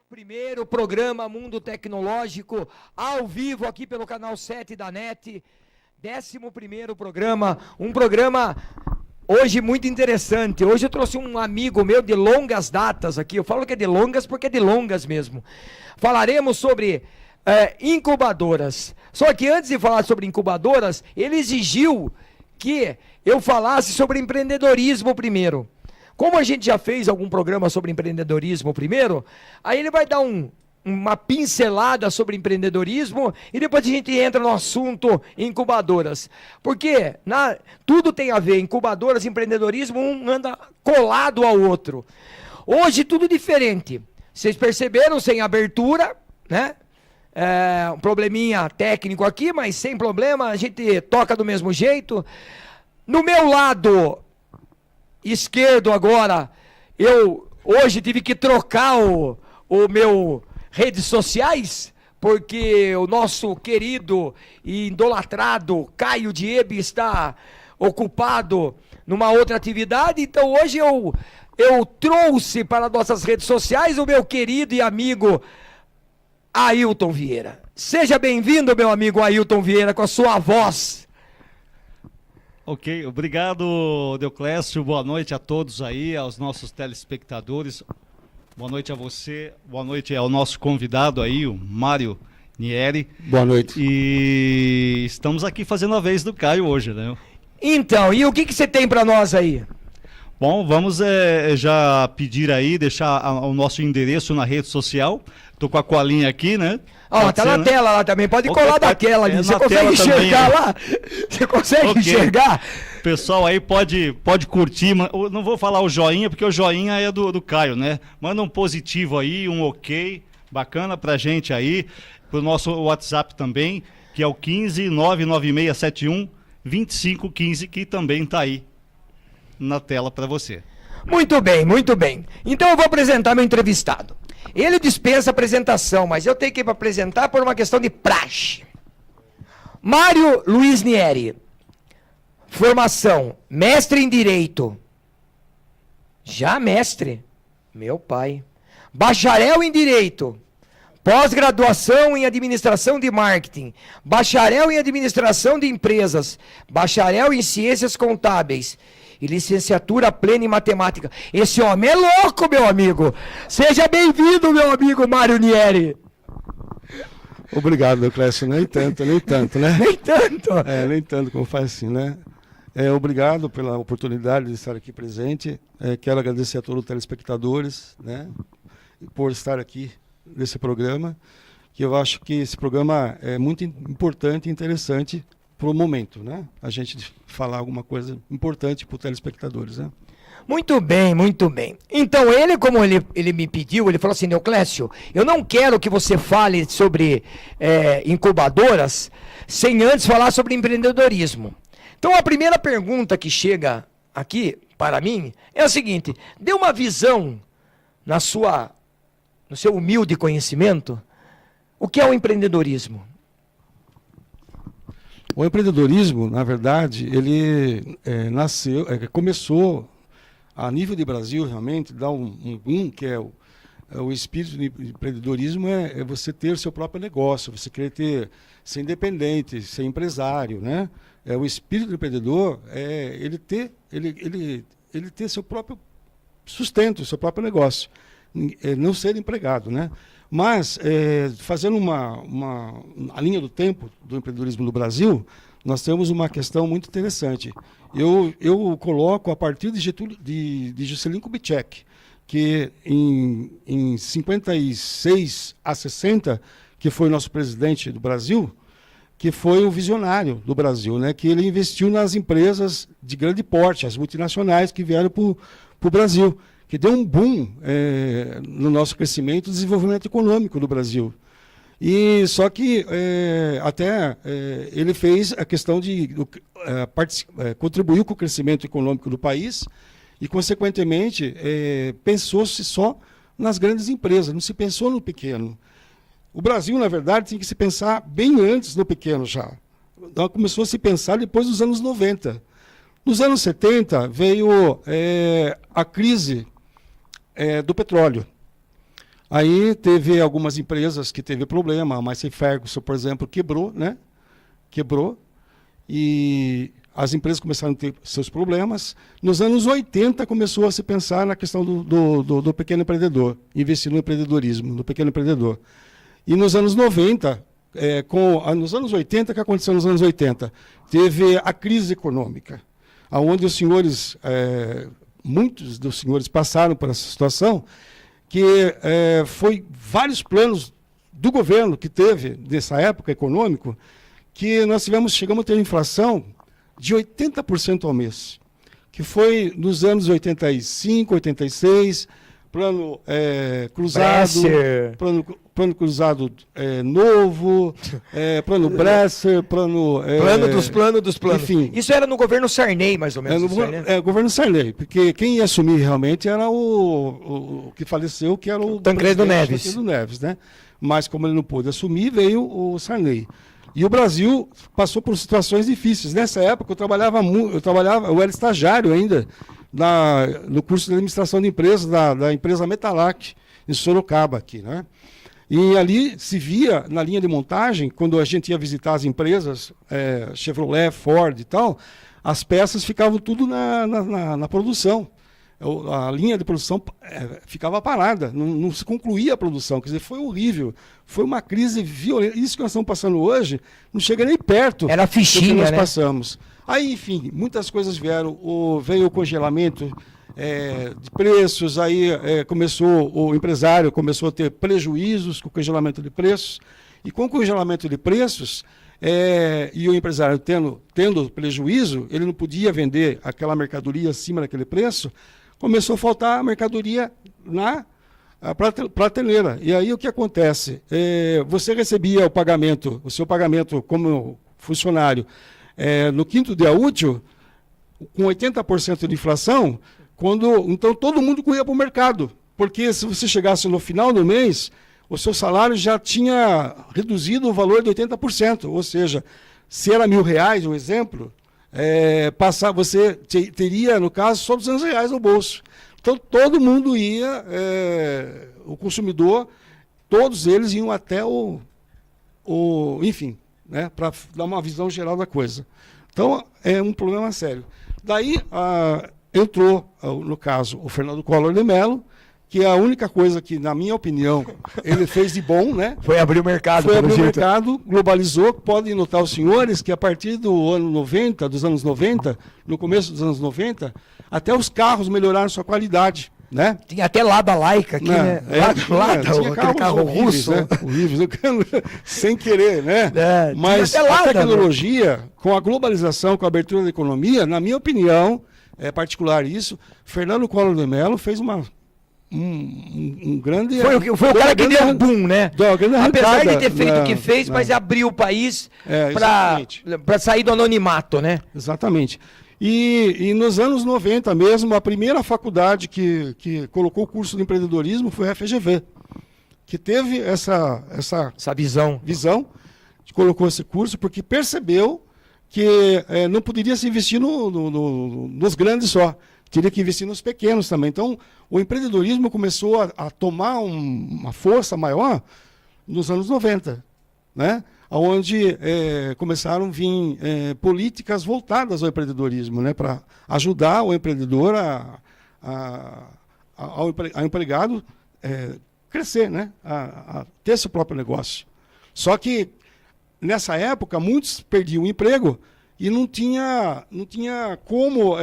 Primeiro programa Mundo Tecnológico, ao vivo aqui pelo canal 7 da NET, 11º programa, um programa hoje muito interessante. Hoje eu trouxe um amigo meu de longas datas aqui, eu falo que é de longas porque é de longas mesmo. Falaremos sobre incubadoras, só que antes de falar sobre incubadoras, ele exigiu que eu falasse sobre empreendedorismo primeiro. Como a gente já fez algum programa sobre empreendedorismo primeiro, aí ele vai dar uma pincelada sobre empreendedorismo e depois a gente entra no assunto incubadoras. Porque tudo tem a ver, incubadoras e empreendedorismo, um anda colado ao outro. Hoje tudo diferente. Vocês perceberam, sem abertura, né? Um probleminha técnico aqui, mas sem problema, a gente toca do mesmo jeito. No meu lado esquerdo agora, eu hoje tive que trocar o meu redes sociais, porque o nosso querido e idolatrado Caio Diebe está ocupado numa outra atividade, então hoje eu trouxe para nossas redes sociais o meu querido e amigo Ailton Vieira. Seja bem-vindo, meu amigo Ailton Vieira, com a sua voz. Ok, obrigado, Deoclésio, boa noite a todos aí, aos nossos telespectadores, boa noite a você, boa noite ao nosso convidado aí, o Mário Nieri. Boa noite. E estamos aqui fazendo a vez do Caio hoje, né? Então, e o que você tem para nós aí? Bom, vamos já pedir aí, deixar o nosso endereço na rede social, tô com a colinha aqui, né? Ó, tá na tela lá também, pode colar daquela ali, você consegue enxergar lá? Você consegue enxergar? Pessoal aí pode curtir, não vou falar o joinha, porque o joinha é do Caio, né? Manda um positivo aí, um ok, bacana pra gente aí, pro nosso WhatsApp também, que é o 15-99671-2515, que também tá aí na tela pra você. Muito bem, muito bem. Então eu vou apresentar meu entrevistado. Ele dispensa apresentação, mas eu tenho que apresentar por uma questão de praxe. Mário Luiz Nieri. Formação, mestre em Direito. Já mestre? Meu pai. Bacharel em Direito. Pós-graduação em Administração de Marketing. Bacharel em Administração de Empresas. Bacharel em Ciências Contábeis. E licenciatura plena em matemática. Esse homem é louco, meu amigo. Seja bem-vindo, meu amigo Mário Nieri. Obrigado, Deoclésio. Nem tanto, né? Nem tanto. Nem tanto como faz assim, né? Obrigado pela oportunidade de estar aqui presente. Quero agradecer a todos os telespectadores, né? Por estar aqui nesse programa, que eu acho que esse programa é muito importante e interessante para o momento, né? A gente falar alguma coisa importante para os telespectadores, né? Muito bem, muito bem. Então, como ele me pediu, ele falou assim, Deoclésio, eu não quero que você fale sobre incubadoras sem antes falar sobre empreendedorismo. Então, a primeira pergunta que chega aqui para mim é a seguinte, dê uma visão no seu humilde conhecimento, o que é o empreendedorismo? O empreendedorismo, na verdade, ele começou a nível de Brasil, realmente, dá um boom, que é o espírito de empreendedorismo, é você ter o seu próprio negócio, você querer ser independente, ser empresário, né? O espírito do empreendedor é ele ter seu próprio sustento, seu próprio negócio, não ser empregado, né? Mas, fazendo a linha do tempo do empreendedorismo no Brasil, nós temos uma questão muito interessante. Eu coloco a partir de Juscelino Kubitschek, que em 56 a 60, que foi nosso presidente do Brasil, que foi o visionário do Brasil, né? Que ele investiu nas empresas de grande porte, as multinacionais que vieram para o Brasil, que deu um boom no nosso crescimento e desenvolvimento econômico do Brasil. E só que ele fez a questão de contribuiu com o crescimento econômico do país e, consequentemente, pensou-se só nas grandes empresas, não se pensou no pequeno. O Brasil, na verdade, tem que se pensar bem antes no pequeno já. Então, começou a se pensar depois dos anos 90. Nos anos 70 veio a crise do petróleo. Aí teve algumas empresas que teve problema, a Massey Ferguson, por exemplo, quebrou, né? Quebrou. E as empresas começaram a ter seus problemas. Nos anos 80 começou a se pensar na questão do pequeno empreendedor, investir no empreendedorismo, no pequeno empreendedor. E nos anos 90, nos anos 80, o que aconteceu nos anos 80? Teve a crise econômica, onde os senhores, muitos dos senhores passaram por essa situação, que foi vários planos do governo que teve, nessa época econômico, que nós chegamos a ter inflação de 80% ao mês, que foi nos anos 85, 86, plano cruzado, plano cruzado novo, plano Bresser, plano dos planos. Enfim, isso era no governo Sarney, mais ou menos. O governo Sarney, porque quem ia assumir realmente era o que faleceu, que era o Tancredo Neves. Tancredo Neves, né? Mas como ele não pôde assumir, veio o Sarney. E o Brasil passou por situações difíceis. Nessa época eu era estagiário ainda no curso de administração de empresas da empresa Metalac, em Sorocaba aqui, né? E ali se via, na linha de montagem, quando a gente ia visitar as empresas, Chevrolet, Ford e tal, as peças ficavam tudo na produção. A linha de produção ficava parada, não se concluía a produção. Quer dizer, foi horrível. Foi uma crise violenta. Isso que nós estamos passando hoje não chega nem perto Era fichinha, do que nós né? passamos. Aí, enfim, muitas coisas vieram. Veio o congelamento de preços, aí o empresário começou a ter prejuízos com o congelamento de preços. E com o congelamento de preços, e o empresário tendo prejuízo, ele não podia vender aquela mercadoria acima daquele preço, começou a faltar mercadoria na prateleira. E aí o que acontece? Você recebia o seu pagamento como funcionário no quinto dia útil, com 80% de inflação, então todo mundo corria para o mercado. Porque se você chegasse no final do mês, o seu salário já tinha reduzido o valor de 80%. Ou seja, se era R$1.000, um exemplo, você teria, no caso, só R$200 no bolso. Então, todo mundo ia, o consumidor, todos eles iam até enfim, né, para dar uma visão geral da coisa. Então, é um problema sério. Daí, entrou, no caso, o Fernando Collor de Mello, que é a única coisa que, na minha opinião, ele fez de bom, né? Foi abrir o mercado. Foi abrir o mercado, globalizou. Podem notar os senhores que a partir do ano 90, dos anos 90, no começo dos anos 90, até os carros melhoraram sua qualidade, né? Tinha até Lada Laica aqui, né? Tinha carro russo, né? Horríveis, sem querer, né? Mas até Lada, a tecnologia, com a globalização, com a abertura da economia, na minha opinião, particular isso, Fernando Collor de Mello fez um grande... Foi o cara que deu um boom, né? Apesar de ter feito o que fez, mas abriu o país para sair do anonimato, né? Exatamente. E nos anos 90 mesmo, a primeira faculdade que colocou o curso de empreendedorismo foi a FGV, que teve essa visão, colocou esse curso, porque percebeu que não poderia se investir nos grandes só. Teria que investir nos pequenos também. Então, o empreendedorismo começou a tomar uma força maior nos anos 90, né? Onde começaram a vir políticas voltadas ao empreendedorismo, né? Para ajudar o empreendedor, ao empregado crescer, né? A ter seu próprio negócio. Só que, nessa época, muitos perdiam o emprego e não tinha como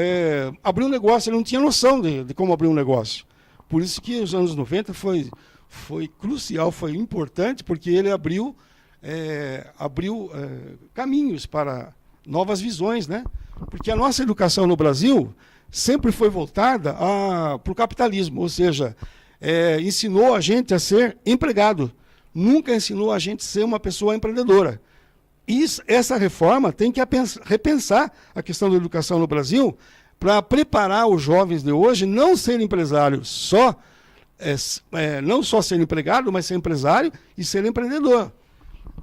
abrir um negócio, ele não tinha noção de como abrir um negócio. Por isso que os anos 90 foi crucial, foi importante, porque ele abriu caminhos para novas visões, né? Porque a nossa educação no Brasil sempre foi voltada para o capitalismo, ou seja, ensinou a gente a ser empregado, nunca ensinou a gente a ser uma pessoa empreendedora. Essa reforma tem que repensar a questão da educação no Brasil para preparar os jovens de hoje não serem empresários só não só ser empregado, mas ser empresário e ser empreendedor.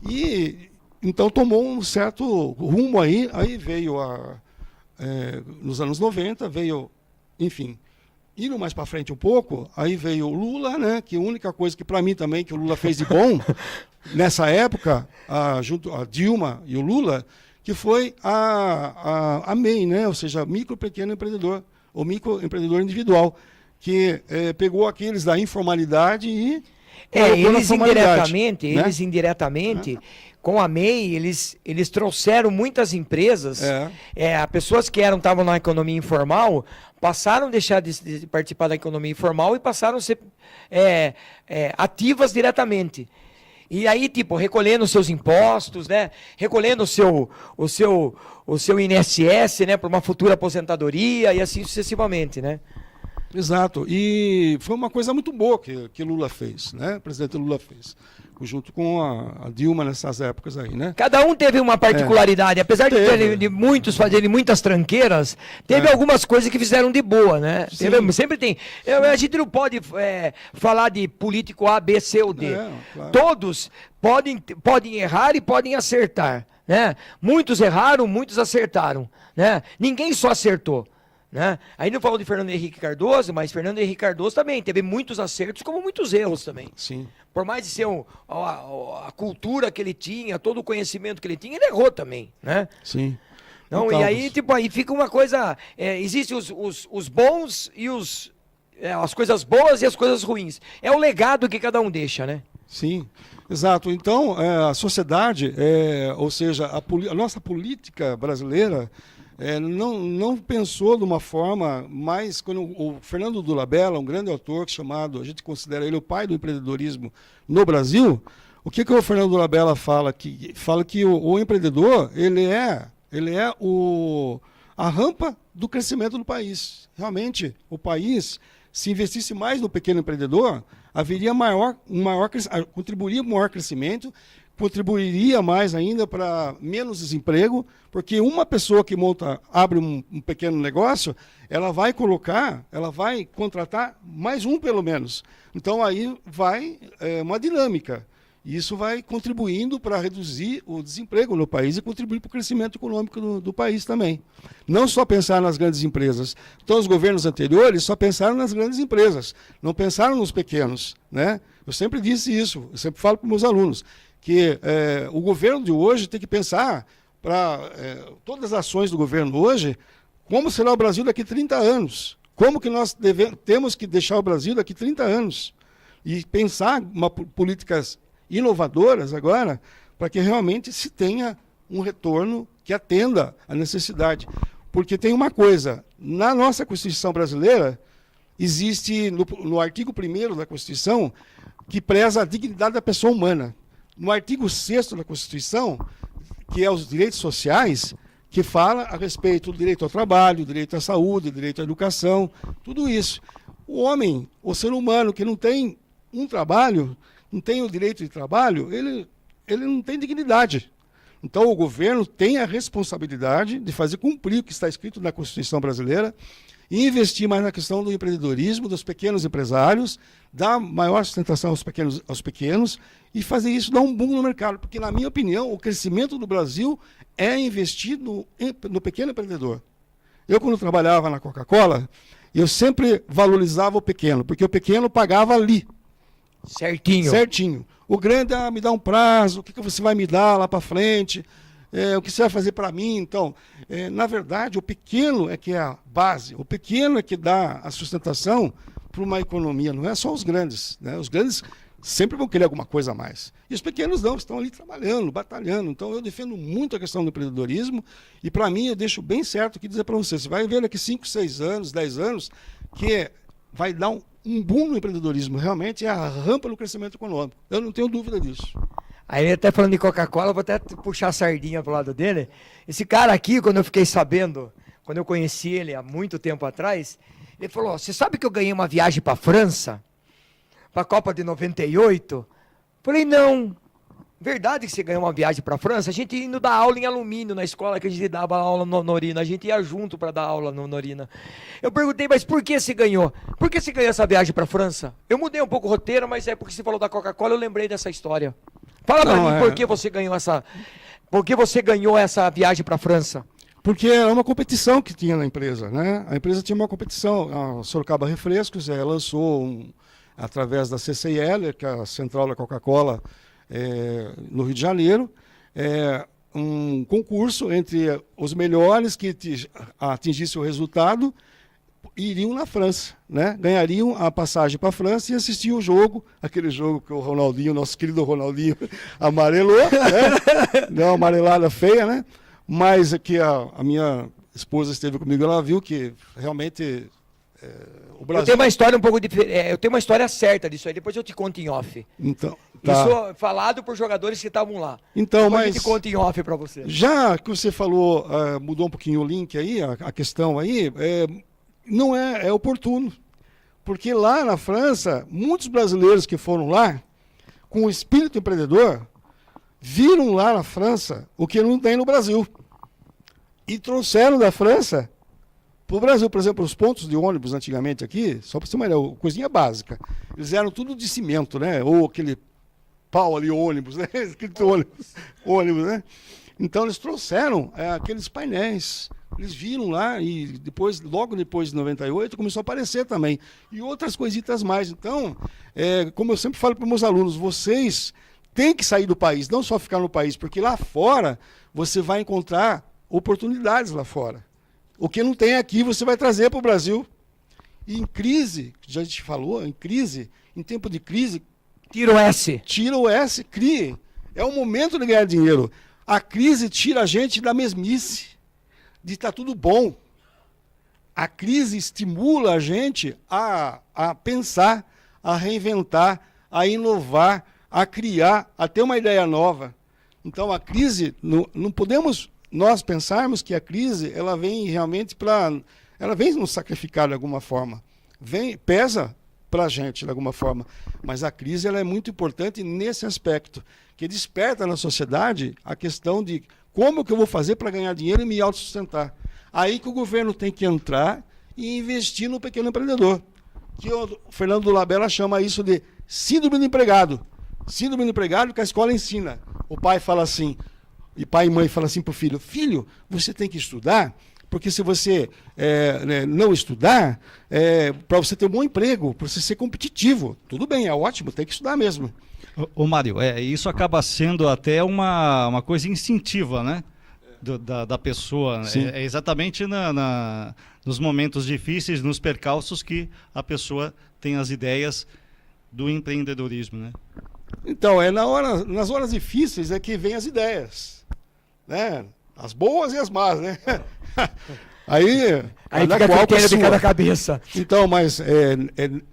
E então tomou um certo rumo aí veio nos anos 90, veio, enfim, indo mais para frente um pouco, aí veio o Lula, né, que a única coisa que para mim também que o Lula fez de bom, nessa época, junto a Dilma e o Lula, que foi a MEI, né, ou seja, micro pequeno empreendedor, ou microempreendedor individual, que pegou aqueles da informalidade e eles indiretamente, com a MEI, eles trouxeram muitas empresas, pessoas que estavam na economia informal, passaram a deixar de participar da economia informal e passaram a ser ativas diretamente. E aí, tipo, recolhendo os seus impostos, né? Recolhendo o seu INSS, né? Para uma futura aposentadoria e assim sucessivamente, né? Exato. E foi uma coisa muito boa que Lula fez, né? O presidente Lula fez, junto com a Dilma nessas épocas aí, né? Cada um teve uma particularidade. Apesar de muitos fazerem muitas tranqueiras, teve algumas coisas que fizeram de boa, né? Sempre tem. A gente não pode falar de político A, B, C ou D. Claro. Todos podem errar e podem acertar, né? Muitos erraram, muitos acertaram, né? Ninguém só acertou. Né? Aí não falo de Fernando Henrique Cardoso, mas Fernando Henrique Cardoso também teve muitos acertos como muitos erros também. Sim. Por mais de ser a cultura que ele tinha, todo o conhecimento que ele tinha, ele errou também, né? Sim. Não, e aí, tipo, aí fica uma coisa, existem os bons e as coisas boas e as coisas ruins. É o legado que cada um deixa, né? Sim, exato. Então, a sociedade, ou seja, a nossa política brasileira, não pensou de uma forma mais... Quando o Fernando Dolabella, um grande autor chamado, a gente considera ele o pai do empreendedorismo no Brasil, o que o Fernando Dolabella fala? Fala que o empreendedor, ele é a rampa do crescimento do país. Realmente, o país, se investisse mais no pequeno empreendedor, haveria contribuiria para o maior crescimento, contribuiria mais ainda para menos desemprego, porque uma pessoa que abre um pequeno negócio, ela vai contratar mais um pelo menos. Então aí vai uma dinâmica. E isso vai contribuindo para reduzir o desemprego no país e contribuir para o crescimento econômico do país também. Não só pensar nas grandes empresas. Então os governos anteriores só pensaram nas grandes empresas, não pensaram nos pequenos, né? Eu sempre disse isso, eu sempre falo para os meus alunos, que o governo de hoje tem que pensar para todas as ações do governo hoje, como será o Brasil daqui a 30 anos, como que nós temos que deixar o Brasil daqui a 30 anos, e pensar políticas inovadoras agora, para que realmente se tenha um retorno que atenda à necessidade. Porque tem uma coisa, na nossa Constituição brasileira, existe no artigo 1º da Constituição, que preza a dignidade da pessoa humana. No artigo 6º da Constituição, que é os direitos sociais, que fala a respeito do direito ao trabalho, direito à saúde, direito à educação, tudo isso. O homem, o ser humano que não tem um trabalho, não tem o direito de trabalho, ele não tem dignidade. Então o governo tem a responsabilidade de fazer cumprir o que está escrito na Constituição brasileira e investir mais na questão do empreendedorismo, dos pequenos empresários, dar maior sustentação aos pequenos e fazer isso dar um boom no mercado. Porque, na minha opinião, o crescimento do Brasil é investir no pequeno empreendedor. Eu, quando trabalhava na Coca-Cola, eu sempre valorizava o pequeno, porque o pequeno pagava ali. Certinho. O grande, me dá um prazo, o que você vai me dar lá para frente, o que você vai fazer para mim. Então, na verdade, o pequeno é que é a base, o pequeno é que dá a sustentação para uma economia, não é só os grandes, né? Os grandes sempre vão querer alguma coisa a mais. E os pequenos não, estão ali trabalhando, batalhando. Então, eu defendo muito a questão do empreendedorismo e, para mim, eu deixo bem certo aqui dizer para você vai ver daqui 5, 6 anos, 10 anos, que vai dar um boom no empreendedorismo. Realmente é a rampa no crescimento econômico. Eu não tenho dúvida disso. Aí ele até falando de Coca-Cola, vou até puxar a sardinha pro lado dele. Esse cara aqui, quando eu fiquei sabendo, quando eu conheci ele há muito tempo atrás, ele falou, você sabe que eu ganhei uma viagem para a França? Para a Copa de 98? Falei, não. Verdade que você ganhou uma viagem para a França? A gente indo dar aula em alumínio na escola que a gente dava aula no Norina. A gente ia junto para dar aula no Norina. Eu perguntei, mas por que você ganhou? Por que você ganhou essa viagem para a França? Eu mudei um pouco o roteiro, mas é porque você falou da Coca-Cola, eu lembrei dessa história. Fala para mim por que você ganhou essa... Por que você ganhou essa viagem para a França? Porque era uma competição que tinha na empresa, né? A empresa tinha uma competição. A Sorocaba Refrescos lançou, através da CCIL, que é a central da Coca-Cola, no Rio de Janeiro, um concurso entre os melhores que atingissem o resultado iriam na França, né? Ganhariam a passagem para a França e assistiam o jogo, aquele jogo que o Ronaldinho, nosso querido Ronaldinho, amarelou, né? Deu uma amarelada feia, né? Mas que a minha esposa esteve comigo, ela viu que realmente o Brasil... Eu tenho uma história um pouco diferente, eu tenho uma história certa disso aí, depois eu te conto em off. Então, tá. Isso falado por jogadores que estavam lá. Então, depois mas eu te conto em off para você. Já que você falou, mudou um pouquinho o link aí, a questão aí, não é oportuno. Porque lá na França, muitos brasileiros que foram lá, com o espírito empreendedor, viram lá na França o que não tem no Brasil. E trouxeram da França para o Brasil. Por exemplo, os pontos de ônibus antigamente aqui, só para você ter uma ideia, coisinha básica, eles eram tudo de cimento, né? Ou aquele pau ali, ônibus, né? Escrito ônibus, né? Então eles trouxeram aqueles painéis. Eles viram lá e depois, logo depois de 98, começou a aparecer também. E outras coisitas mais. Então, como eu sempre falo para os meus alunos, vocês têm que sair do país, não só ficar no país, porque lá fora você vai encontrar oportunidades lá fora. O que não tem aqui você vai trazer para o Brasil. E em crise, já a gente falou, em crise, em tempo de crise... Tira o S. Tira o S, crie. É o momento de ganhar dinheiro. A crise tira a gente da mesmice, de estar tudo bom. A crise estimula a gente a pensar, a reinventar, a inovar, a criar, a ter uma ideia nova. Então a crise, não podemos nós pensarmos que a crise ela vem realmente ela vem nos sacrificar de alguma forma, pesa para a gente de alguma forma, mas a crise ela é muito importante nesse aspecto, que desperta na sociedade a questão de como que eu vou fazer para ganhar dinheiro e me autossustentar. Aí que o governo tem que entrar e investir no pequeno empreendedor, que o Fernando Labella chama isso de síndrome do empregado. Síndrome do empregado que a escola ensina. O pai fala assim, e pai e mãe falam assim para o filho, filho, você tem que estudar, porque se você não estudar, para você ter um bom emprego, para você ser competitivo, tudo bem, é ótimo, tem que estudar mesmo. Ô Mário, isso acaba sendo até uma coisa instintiva, né? Da pessoa. É exatamente nos momentos difíceis, nos percalços, que a pessoa tem as ideias do empreendedorismo, né? Então, nas horas difíceis é que vem as ideias, né? As boas e as más, né? Aí fica qual critério de cada cabeça. Então, mas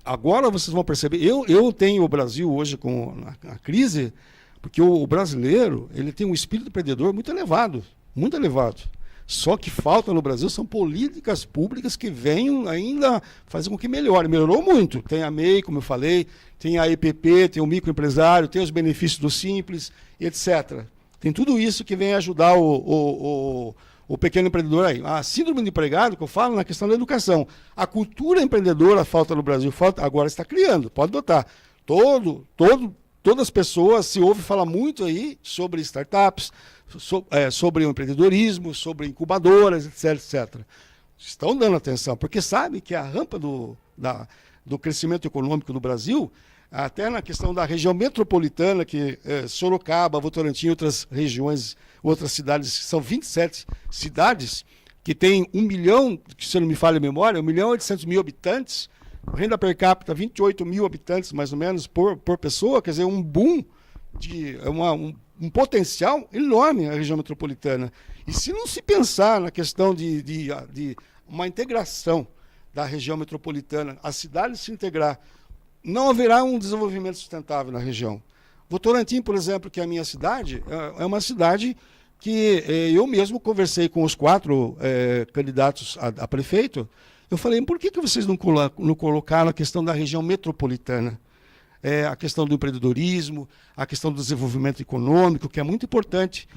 agora vocês vão perceber, eu tenho o Brasil hoje com a crise, porque o brasileiro ele tem um espírito empreendedor muito elevado, muito elevado. Só que falta no Brasil são políticas públicas que venham ainda fazer com que melhore. Melhorou muito. Tem a MEI, como eu falei, tem a EPP, tem o microempresário, tem os benefícios do Simples, etc. Tem tudo isso que vem ajudar o pequeno empreendedor aí. A síndrome do empregado, que eu falo, na questão da educação. A cultura empreendedora falta no Brasil, agora está criando, pode notar. Todas as pessoas se ouve falar muito aí sobre startups, sobre o empreendedorismo, sobre incubadoras, etc. Estão dando atenção, porque sabem que a rampa do crescimento econômico do Brasil, até na questão da região metropolitana, que Sorocaba, Votorantim e outras regiões, outras cidades, são 27 cidades, que tem 1 milhão, se eu não me falha a memória, 1.800.000 habitantes, renda per capita 28 mil habitantes, mais ou menos, por pessoa, quer dizer, um boom, um potencial enorme na região metropolitana. E se não se pensar na questão de uma integração da região metropolitana, as cidades se integrar, não haverá um desenvolvimento sustentável na região. Votorantim, por exemplo, que é a minha cidade, é uma cidade que eu mesmo conversei com os 4 candidatos a prefeito. Eu falei, por que vocês não colocaram a questão da região metropolitana? a questão do empreendedorismo, a questão do desenvolvimento econômico, que é muito importante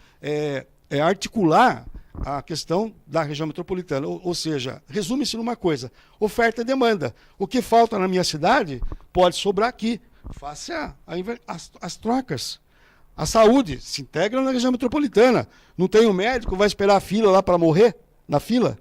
articular a questão da região metropolitana. Ou seja, resume-se numa coisa: oferta e demanda. O que falta na minha cidade pode sobrar aqui. Faça as trocas. A saúde se integra na região metropolitana. Não tem um médico, vai esperar a fila lá para morrer na fila?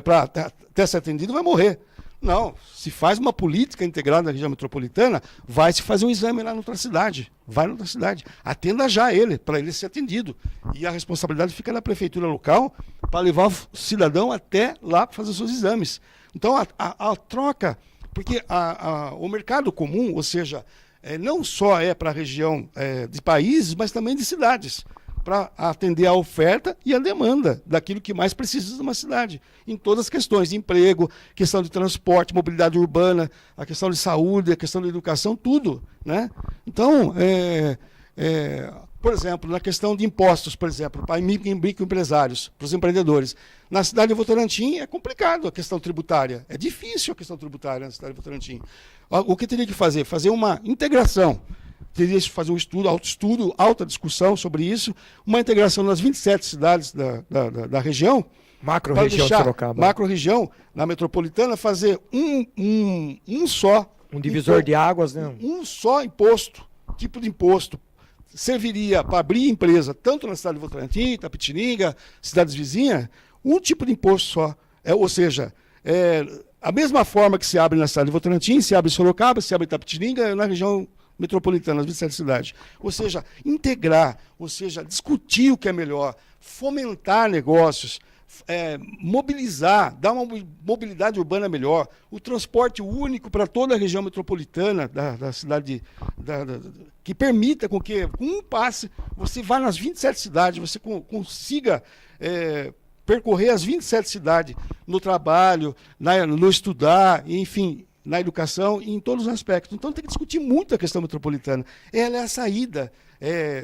Para até ser atendido, vai morrer. Não, se faz uma política integrada na região metropolitana, vai se fazer um exame lá na outra cidade. Vai na outra cidade. Atenda já ele, para ele ser atendido. E a responsabilidade fica na prefeitura local para levar o cidadão até lá para fazer os seus exames. Então, a troca, porque o mercado comum, ou seja, não só para a região de países, mas também de cidades, para atender a oferta e a demanda daquilo que mais precisa de uma cidade, em todas as questões, de emprego, questão de transporte, mobilidade urbana, a questão de saúde, a questão de educação, tudo, né? Então, por exemplo, na questão de impostos, por exemplo, para microempresários, para os empreendedores, na cidade de Votorantim é complicado a questão tributária, é difícil a questão tributária na cidade de Votorantim. O que teria que fazer? Fazer uma integração. Teria que fazer um estudo, alta discussão sobre isso, uma integração nas 27 cidades da região, Macro-região de Sorocaba. Macro-região, na metropolitana, fazer um só. Um divisor de águas, né? Um só imposto, tipo de imposto. Serviria para abrir empresa, tanto na cidade de Votorantim, Itapetininga, cidades vizinhas, um tipo de imposto só. Ou seja, a mesma forma que se abre na cidade de Votorantim, se abre em Sorocaba, se abre em Itapetininga, na região metropolitana, as 27 cidades. Ou seja, integrar, ou seja, discutir o que é melhor, fomentar negócios, mobilizar, dar uma mobilidade urbana melhor, o transporte único para toda a região metropolitana da cidade, que permita com que, com um passe, você vá nas 27 cidades, você consiga percorrer as 27 cidades no trabalho, no estudar, enfim, na educação e em todos os aspectos. Então tem que discutir muito a questão metropolitana. Ela é a saída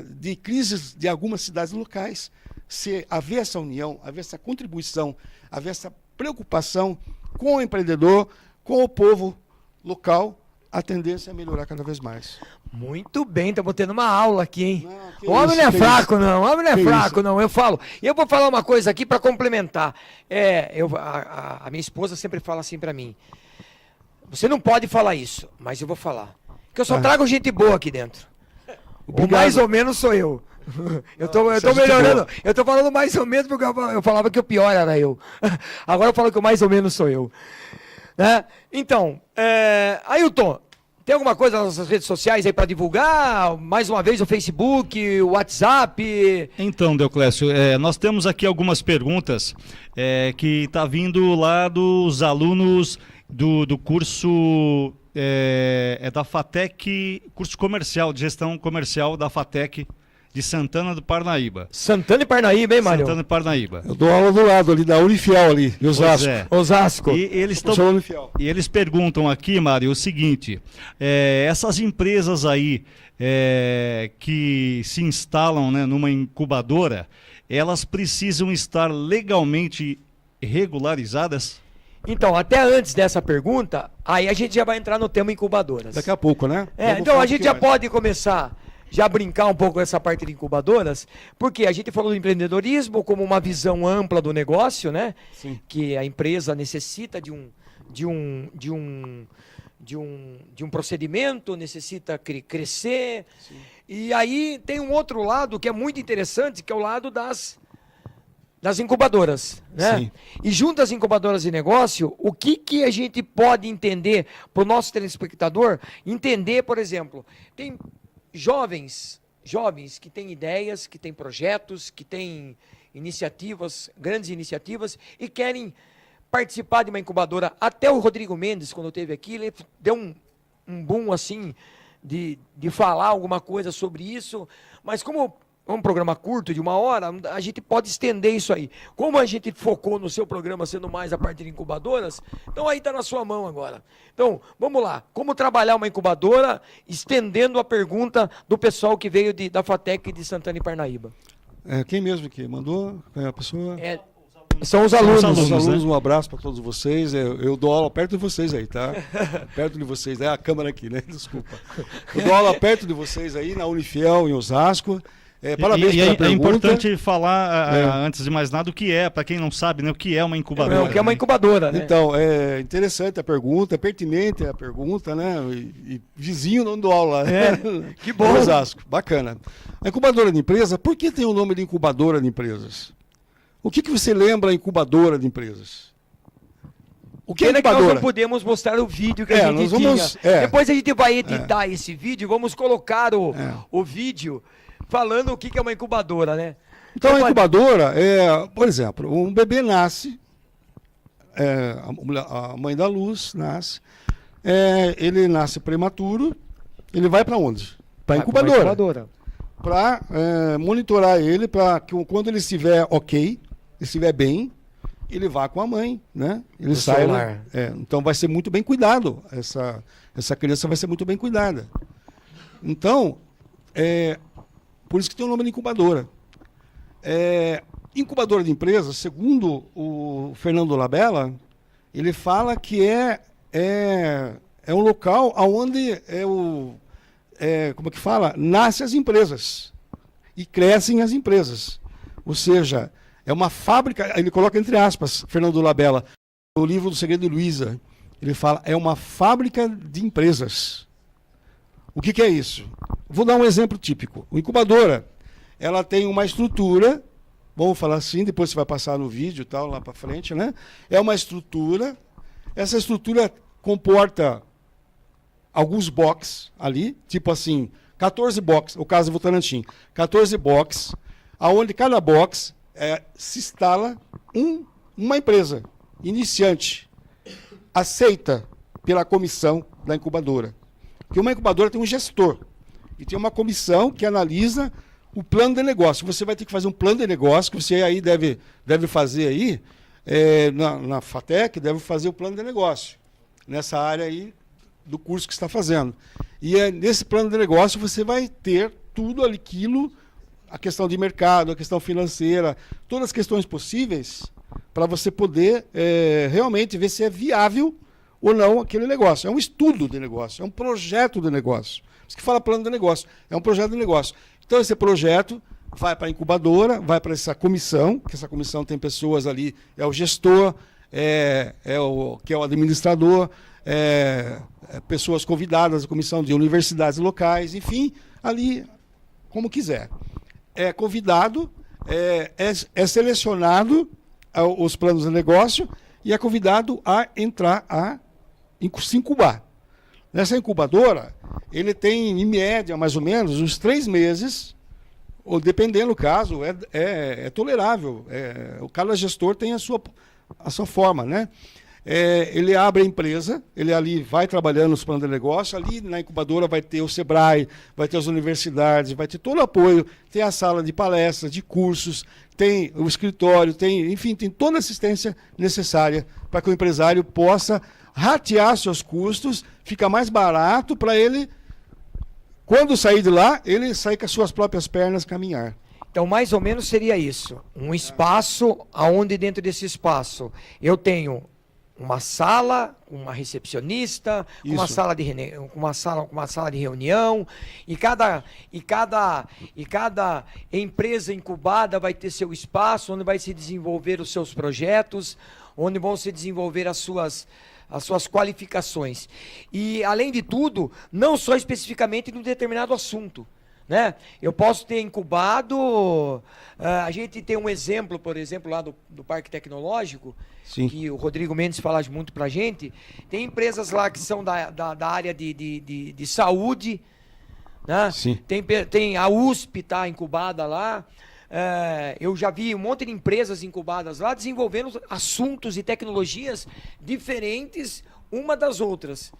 de crises de algumas cidades locais. Se haver essa união, haver essa contribuição, haver essa preocupação com o empreendedor, com o povo local, a tendência é melhorar cada vez mais. Muito bem, estamos tendo uma aula aqui, hein? Não, o homem não é fraco, isso? não. O homem não é Que fraco, isso? não. Eu falo. E eu vou falar uma coisa aqui para complementar. A minha esposa sempre fala assim para mim: você não pode falar isso, mas eu vou falar. Porque eu só trago gente boa aqui dentro. Ou mais ou menos sou eu. Eu tô melhorando. Eu tô falando mais ou menos porque eu falava que o pior era eu. Agora eu falo que o mais ou menos sou eu. Né? Então, Ailton, tem alguma coisa nas nossas redes sociais aí para divulgar? Mais uma vez o Facebook, o WhatsApp. Então, Deoclésio, nós temos aqui algumas perguntas que está vindo lá dos alunos do curso da FATEC, curso comercial, de gestão comercial da FATEC de Santana do Parnaíba. Santana e Parnaíba, hein, Mário? Santana e Parnaíba. Eu dou aula do lado ali, da Unifiel ali, de Osasco. Osasco. E eles Unifiel. E eles perguntam aqui, Mário, o seguinte: essas empresas aí que se instalam, né, numa incubadora, elas precisam estar legalmente regularizadas? Então, até antes dessa pergunta, aí a gente já vai entrar no tema incubadoras. Daqui a pouco, né? Vamos Então falar a gente um já pouquinho mais. pode começar já brincar um pouco essa parte de incubadoras, porque a gente falou do empreendedorismo como uma visão ampla do negócio, né? Sim. Que a empresa necessita de um procedimento, necessita crescer. Sim. E aí tem um outro lado que é muito interessante, que é o lado das incubadoras, né? Sim. E junto às incubadoras de negócio, o que a gente pode entender para o nosso telespectador? Entender, por exemplo, tem jovens que têm ideias, que têm projetos, que têm iniciativas, grandes iniciativas, e querem participar de uma incubadora. Até o Rodrigo Mendes, quando esteve aqui, ele deu um boom assim de falar alguma coisa sobre isso, mas como é um programa curto, de 1 hora, a gente pode estender isso aí. Como a gente focou no seu programa sendo mais a parte de incubadoras, então aí está na sua mão agora. Então, vamos lá. Como trabalhar uma incubadora, estendendo a pergunta do pessoal que veio da FATEC de Santana e Parnaíba. Quem mesmo que mandou? Quem é a pessoa? São os alunos. Os alunos, né? um abraço para todos vocês. Eu dou aula perto de vocês aí, tá? Perto de vocês. É a câmera aqui, né? Desculpa. Eu dou aula perto de vocês aí na Unifiel, em Osasco. Parabéns pela pergunta. É importante falar, antes de mais nada, o que é, para quem não sabe, né, o que é uma incubadora. O que é uma incubadora, né? Então, é interessante a pergunta, é pertinente a pergunta, né? E vizinho não dou aula. Que bom. Osasco, bacana. A incubadora de empresa, por que tem o nome de incubadora de empresas? O que você lembra incubadora de empresas? O que é Pena que nós incubadora? não podemos mostrar o vídeo que a gente nós vamos, tinha. Depois a gente vai editar esse vídeo, vamos colocar o vídeo falando o que é uma incubadora, né? Então, a incubadora é, por exemplo, um bebê nasce, a mãe dá luz nasce, ele nasce prematuro, ele vai para onde? Para a incubadora. Para monitorar ele, para que quando ele estiver ok, estiver bem, ele vá com a mãe, né? Ele sai lá. Então vai ser muito bem cuidado, essa criança vai ser muito bem cuidada. Então, por isso que tem o nome de incubadora. Incubadora de empresas, segundo o Fernando Labella, ele fala que é um local onde como é que fala? Nascem as empresas e crescem as empresas. Ou seja, é uma fábrica, ele coloca entre aspas, Fernando Labella, no livro do Segredo de Luiza, ele fala, é uma fábrica de empresas. O que é isso? Vou dar um exemplo típico. O incubadora, ela tem uma estrutura, vamos falar assim, depois você vai passar no vídeo e tal, lá para frente, né? É uma estrutura, essa estrutura comporta alguns boxes ali, tipo assim, 14 boxes, o caso do Votorantim, 14 boxes, aonde cada box se instala uma empresa iniciante, aceita pela comissão da incubadora. Porque uma incubadora tem um gestor e tem uma comissão que analisa o plano de negócio. Você vai ter que fazer um plano de negócio, que você aí deve fazer aí, na FATEC, deve fazer o plano de negócio, nessa área aí do curso que está fazendo. E nesse plano de negócio você vai ter tudo aquilo, a questão de mercado, a questão financeira, todas as questões possíveis para você poder realmente ver se é viável ou não aquele negócio. É um estudo de negócio, é um projeto de negócio. Isso que fala plano de negócio, é um projeto de negócio. Então esse projeto vai para a incubadora, vai para essa comissão, que essa comissão tem pessoas ali, é o gestor, que é o administrador, pessoas convidadas, a comissão de universidades locais, enfim, ali como quiser. É convidado, é selecionado os planos de negócio e é convidado a entrar se incubar. Nessa incubadora, ele tem, em média, mais ou menos, uns 3 meses, ou dependendo do caso, é tolerável. Cada gestor tem a sua forma, né? Ele abre a empresa, ele ali vai trabalhando nos planos de negócio, ali na incubadora vai ter o Sebrae, vai ter as universidades, vai ter todo o apoio, tem a sala de palestras, de cursos, tem o escritório, enfim, tem toda a assistência necessária para que o empresário possa ratear seus custos, fica mais barato para ele, quando sair de lá, ele sair com as suas próprias pernas caminhar. Então, mais ou menos seria isso. Um espaço, onde dentro desse espaço eu tenho uma sala, uma recepcionista, uma sala de reunião, e cada empresa incubada vai ter seu espaço, onde vai se desenvolver os seus projetos, onde vão se desenvolver as suas qualificações. E, além de tudo, não só especificamente num determinado assunto, né? Eu posso ter incubado, a gente tem um exemplo, por exemplo, lá do Parque Tecnológico, Sim. que o Rodrigo Mendes fala muito pra gente. Tem empresas lá que são da área de saúde, né? Sim. Tem a USP tá incubada lá. Eu já vi um monte de empresas incubadas lá desenvolvendo assuntos e tecnologias diferentes uma das outras.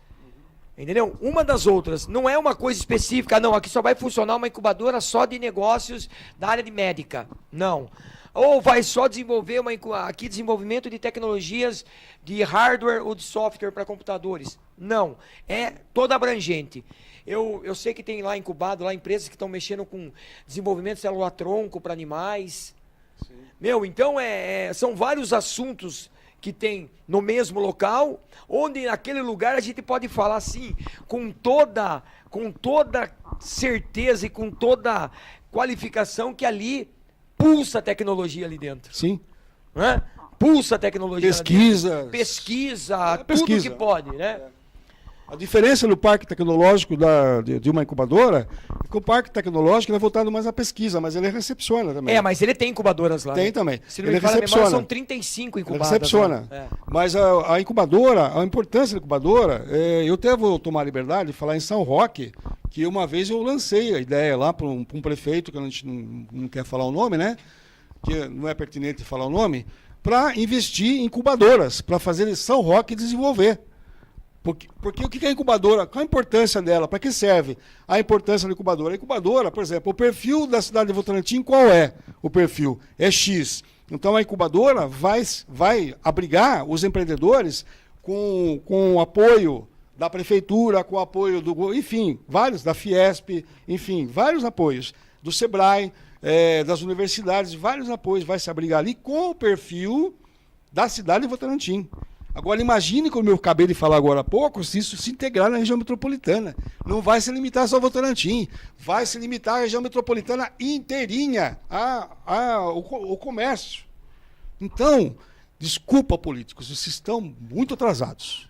Entendeu? Uma das outras. Não é uma coisa específica, não. Aqui só vai funcionar uma incubadora só de negócios da área de médica. Não. Ou vai só desenvolver aqui desenvolvimento de tecnologias de hardware ou de software para computadores. Não. É toda abrangente. Eu sei que tem lá incubado, lá empresas que estão mexendo com desenvolvimento de célula-tronco para animais. Meu, então são vários assuntos que tem no mesmo local, onde naquele lugar a gente pode falar assim, com toda certeza e com toda qualificação que ali pulsa tecnologia ali dentro. Sim. Né? Pulsa tecnologia. Pesquisa. Pesquisa, tudo pesquisa. que pode, né? A diferença no parque tecnológico de uma incubadora é que o parque tecnológico é voltado mais à pesquisa, mas ele recepciona também. Mas ele tem incubadoras lá. Tem né? também. Se não Ele me falha a memória, recepciona. são 35 Ele incubadas. recepciona. Né? Mas a incubadora, a importância da incubadora, eu até vou tomar a liberdade de falar em São Roque, que uma vez eu lancei a ideia lá para um prefeito, que a gente não quer falar o nome, né? Que não é pertinente falar o nome, para investir em incubadoras, para fazer São Roque desenvolver. Porque o que é a incubadora? Qual a importância dela? Para que serve a importância da incubadora? A incubadora, por exemplo, o perfil da cidade de Votorantim, qual é o perfil? É X. Então a incubadora vai abrigar os empreendedores com o apoio da prefeitura, com o apoio enfim, vários, da Fiesp, enfim, vários apoios, do Sebrae, das universidades, vários apoios, vai se abrigar ali com o perfil da cidade de Votorantim. Agora imagine, como eu acabei de falar agora há pouco, se isso se integrar na região metropolitana. Não vai se limitar só a Votorantim, vai se limitar à região metropolitana inteirinha, o comércio. Então, desculpa, políticos, vocês estão muito atrasados.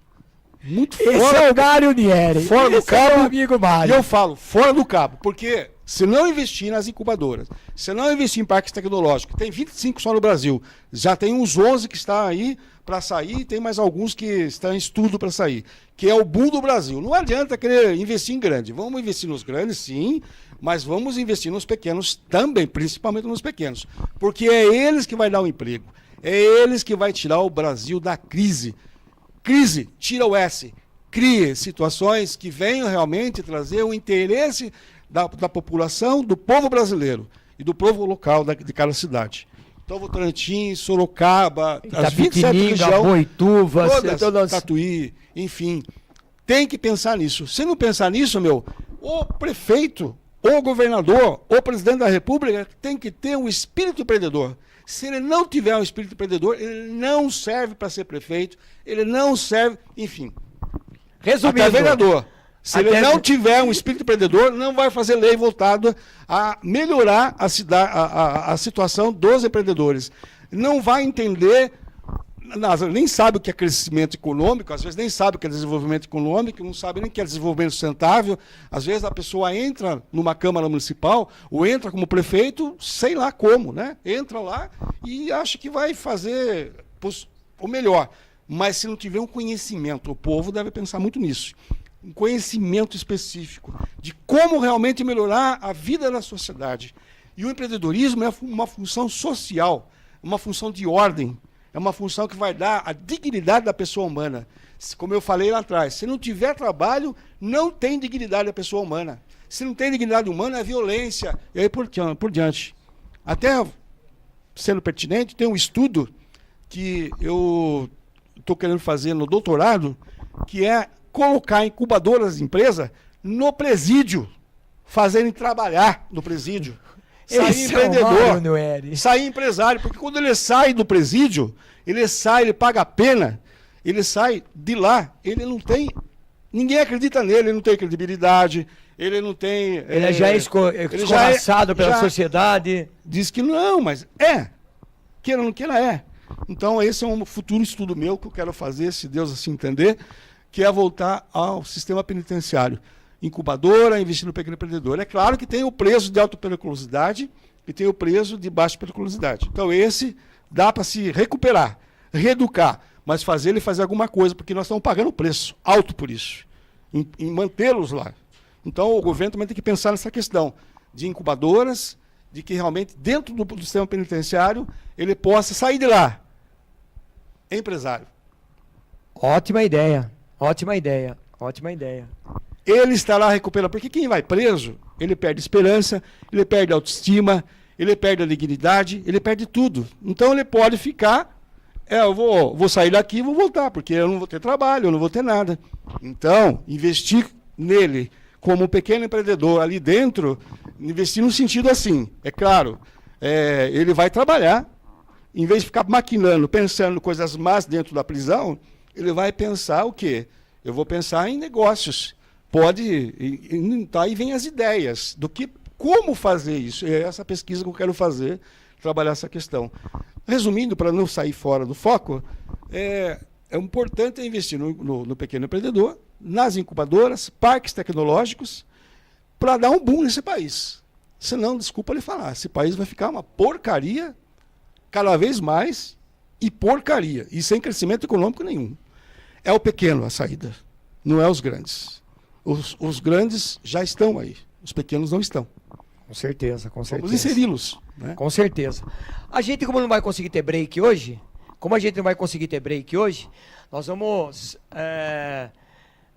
Muito fora. Esse é o Mário Nieri. Fora do Esse é cabo. meu amigo Mário. E eu falo, fora do cabo, porque se não investir nas incubadoras, se não investir em parques tecnológicos, tem 25 só no Brasil, já tem uns 11 que estão aí para sair, tem mais alguns que estão em estudo para sair, que é o boom do Brasil. Não adianta querer investir em grande, vamos investir nos grandes, sim, mas vamos investir nos pequenos também, principalmente nos pequenos, porque é eles que vai dar o emprego, é eles que vai tirar o Brasil da crise. Crise, tira o S, crie situações que venham realmente trazer o interesse da população, do povo brasileiro e do povo local de cada cidade. Então, Votorantim, Sorocaba, as 27 regiões, Boituva, todas, Tatuí, enfim, tem que pensar nisso. Se não pensar nisso, o prefeito, o governador, o presidente da República tem que ter um espírito empreendedor. Se ele não tiver um espírito empreendedor, ele não serve para ser prefeito, ele não serve, enfim. Resumindo, até vereador. Se ele não tiver um espírito empreendedor, não vai fazer lei voltada a melhorar a situação dos empreendedores. Não vai entender, nem sabe o que é crescimento econômico, às vezes nem sabe o que é desenvolvimento econômico, não sabe nem o que é desenvolvimento sustentável. Às vezes a pessoa entra numa Câmara Municipal ou entra como prefeito, sei lá como, né? Entra lá e acha que vai fazer o melhor. Mas se não tiver um conhecimento, o povo deve pensar muito nisso. Um conhecimento específico de como realmente melhorar a vida da sociedade. E o empreendedorismo é uma função social, uma função de ordem, é uma função que vai dar a dignidade da pessoa humana. Como eu falei lá atrás, se não tiver trabalho, não tem dignidade da pessoa humana. Se não tem dignidade humana, é violência, e aí por diante. Até, sendo pertinente, tem um estudo que eu estou querendo fazer no doutorado, que é colocar incubadoras de empresa no presídio, fazerem trabalhar no presídio. Sair empreendedor, sair empresário, porque quando ele sai do presídio, ele paga a pena, ele sai de lá, ele não tem, ninguém acredita nele, ele não tem credibilidade, ele não tem... Ele já é escorraçado pela sociedade. Diz que não, mas queira ou não queira, é. Então esse é um futuro estudo meu que eu quero fazer, se Deus assim entender, que é voltar ao sistema penitenciário. Incubadora, investir no pequeno empreendedor. É claro que tem o preso de alta periculosidade e tem o preso de baixa periculosidade. Então esse dá para se recuperar, reeducar, mas fazer ele fazer alguma coisa, porque nós estamos pagando preço alto por isso, em mantê-los lá. Então o governo também tem que pensar nessa questão de incubadoras, de que realmente dentro do sistema penitenciário ele possa sair de lá empresário. Ótima ideia, ótima ideia, ótima ideia. Ele estará recuperando, porque quem vai preso, ele perde esperança, ele perde autoestima, ele perde a dignidade, ele perde tudo. Então ele pode ficar, eu vou sair daqui e vou voltar, porque eu não vou ter trabalho, eu não vou ter nada. Então, investir nele como um pequeno empreendedor ali dentro, investir no sentido assim, é claro, ele vai trabalhar, em vez de ficar maquinando, pensando coisas más dentro da prisão, ele vai pensar o quê? Eu vou pensar em negócios. Aí vem as ideias do que, como fazer isso. É essa pesquisa que eu quero fazer, trabalhar essa questão. Resumindo, para não sair fora do foco, é importante investir no pequeno empreendedor, nas incubadoras, parques tecnológicos, para dar um boom nesse país. Senão, desculpa lhe falar, esse país vai ficar uma porcaria cada vez mais e porcaria, e sem crescimento econômico nenhum. É o pequeno a saída, não é os grandes. Os grandes já estão aí, os pequenos não estão. Com certeza, com certeza. Vamos inseri-los. Né? Com certeza. A gente, como não vai conseguir ter break hoje, nós vamos,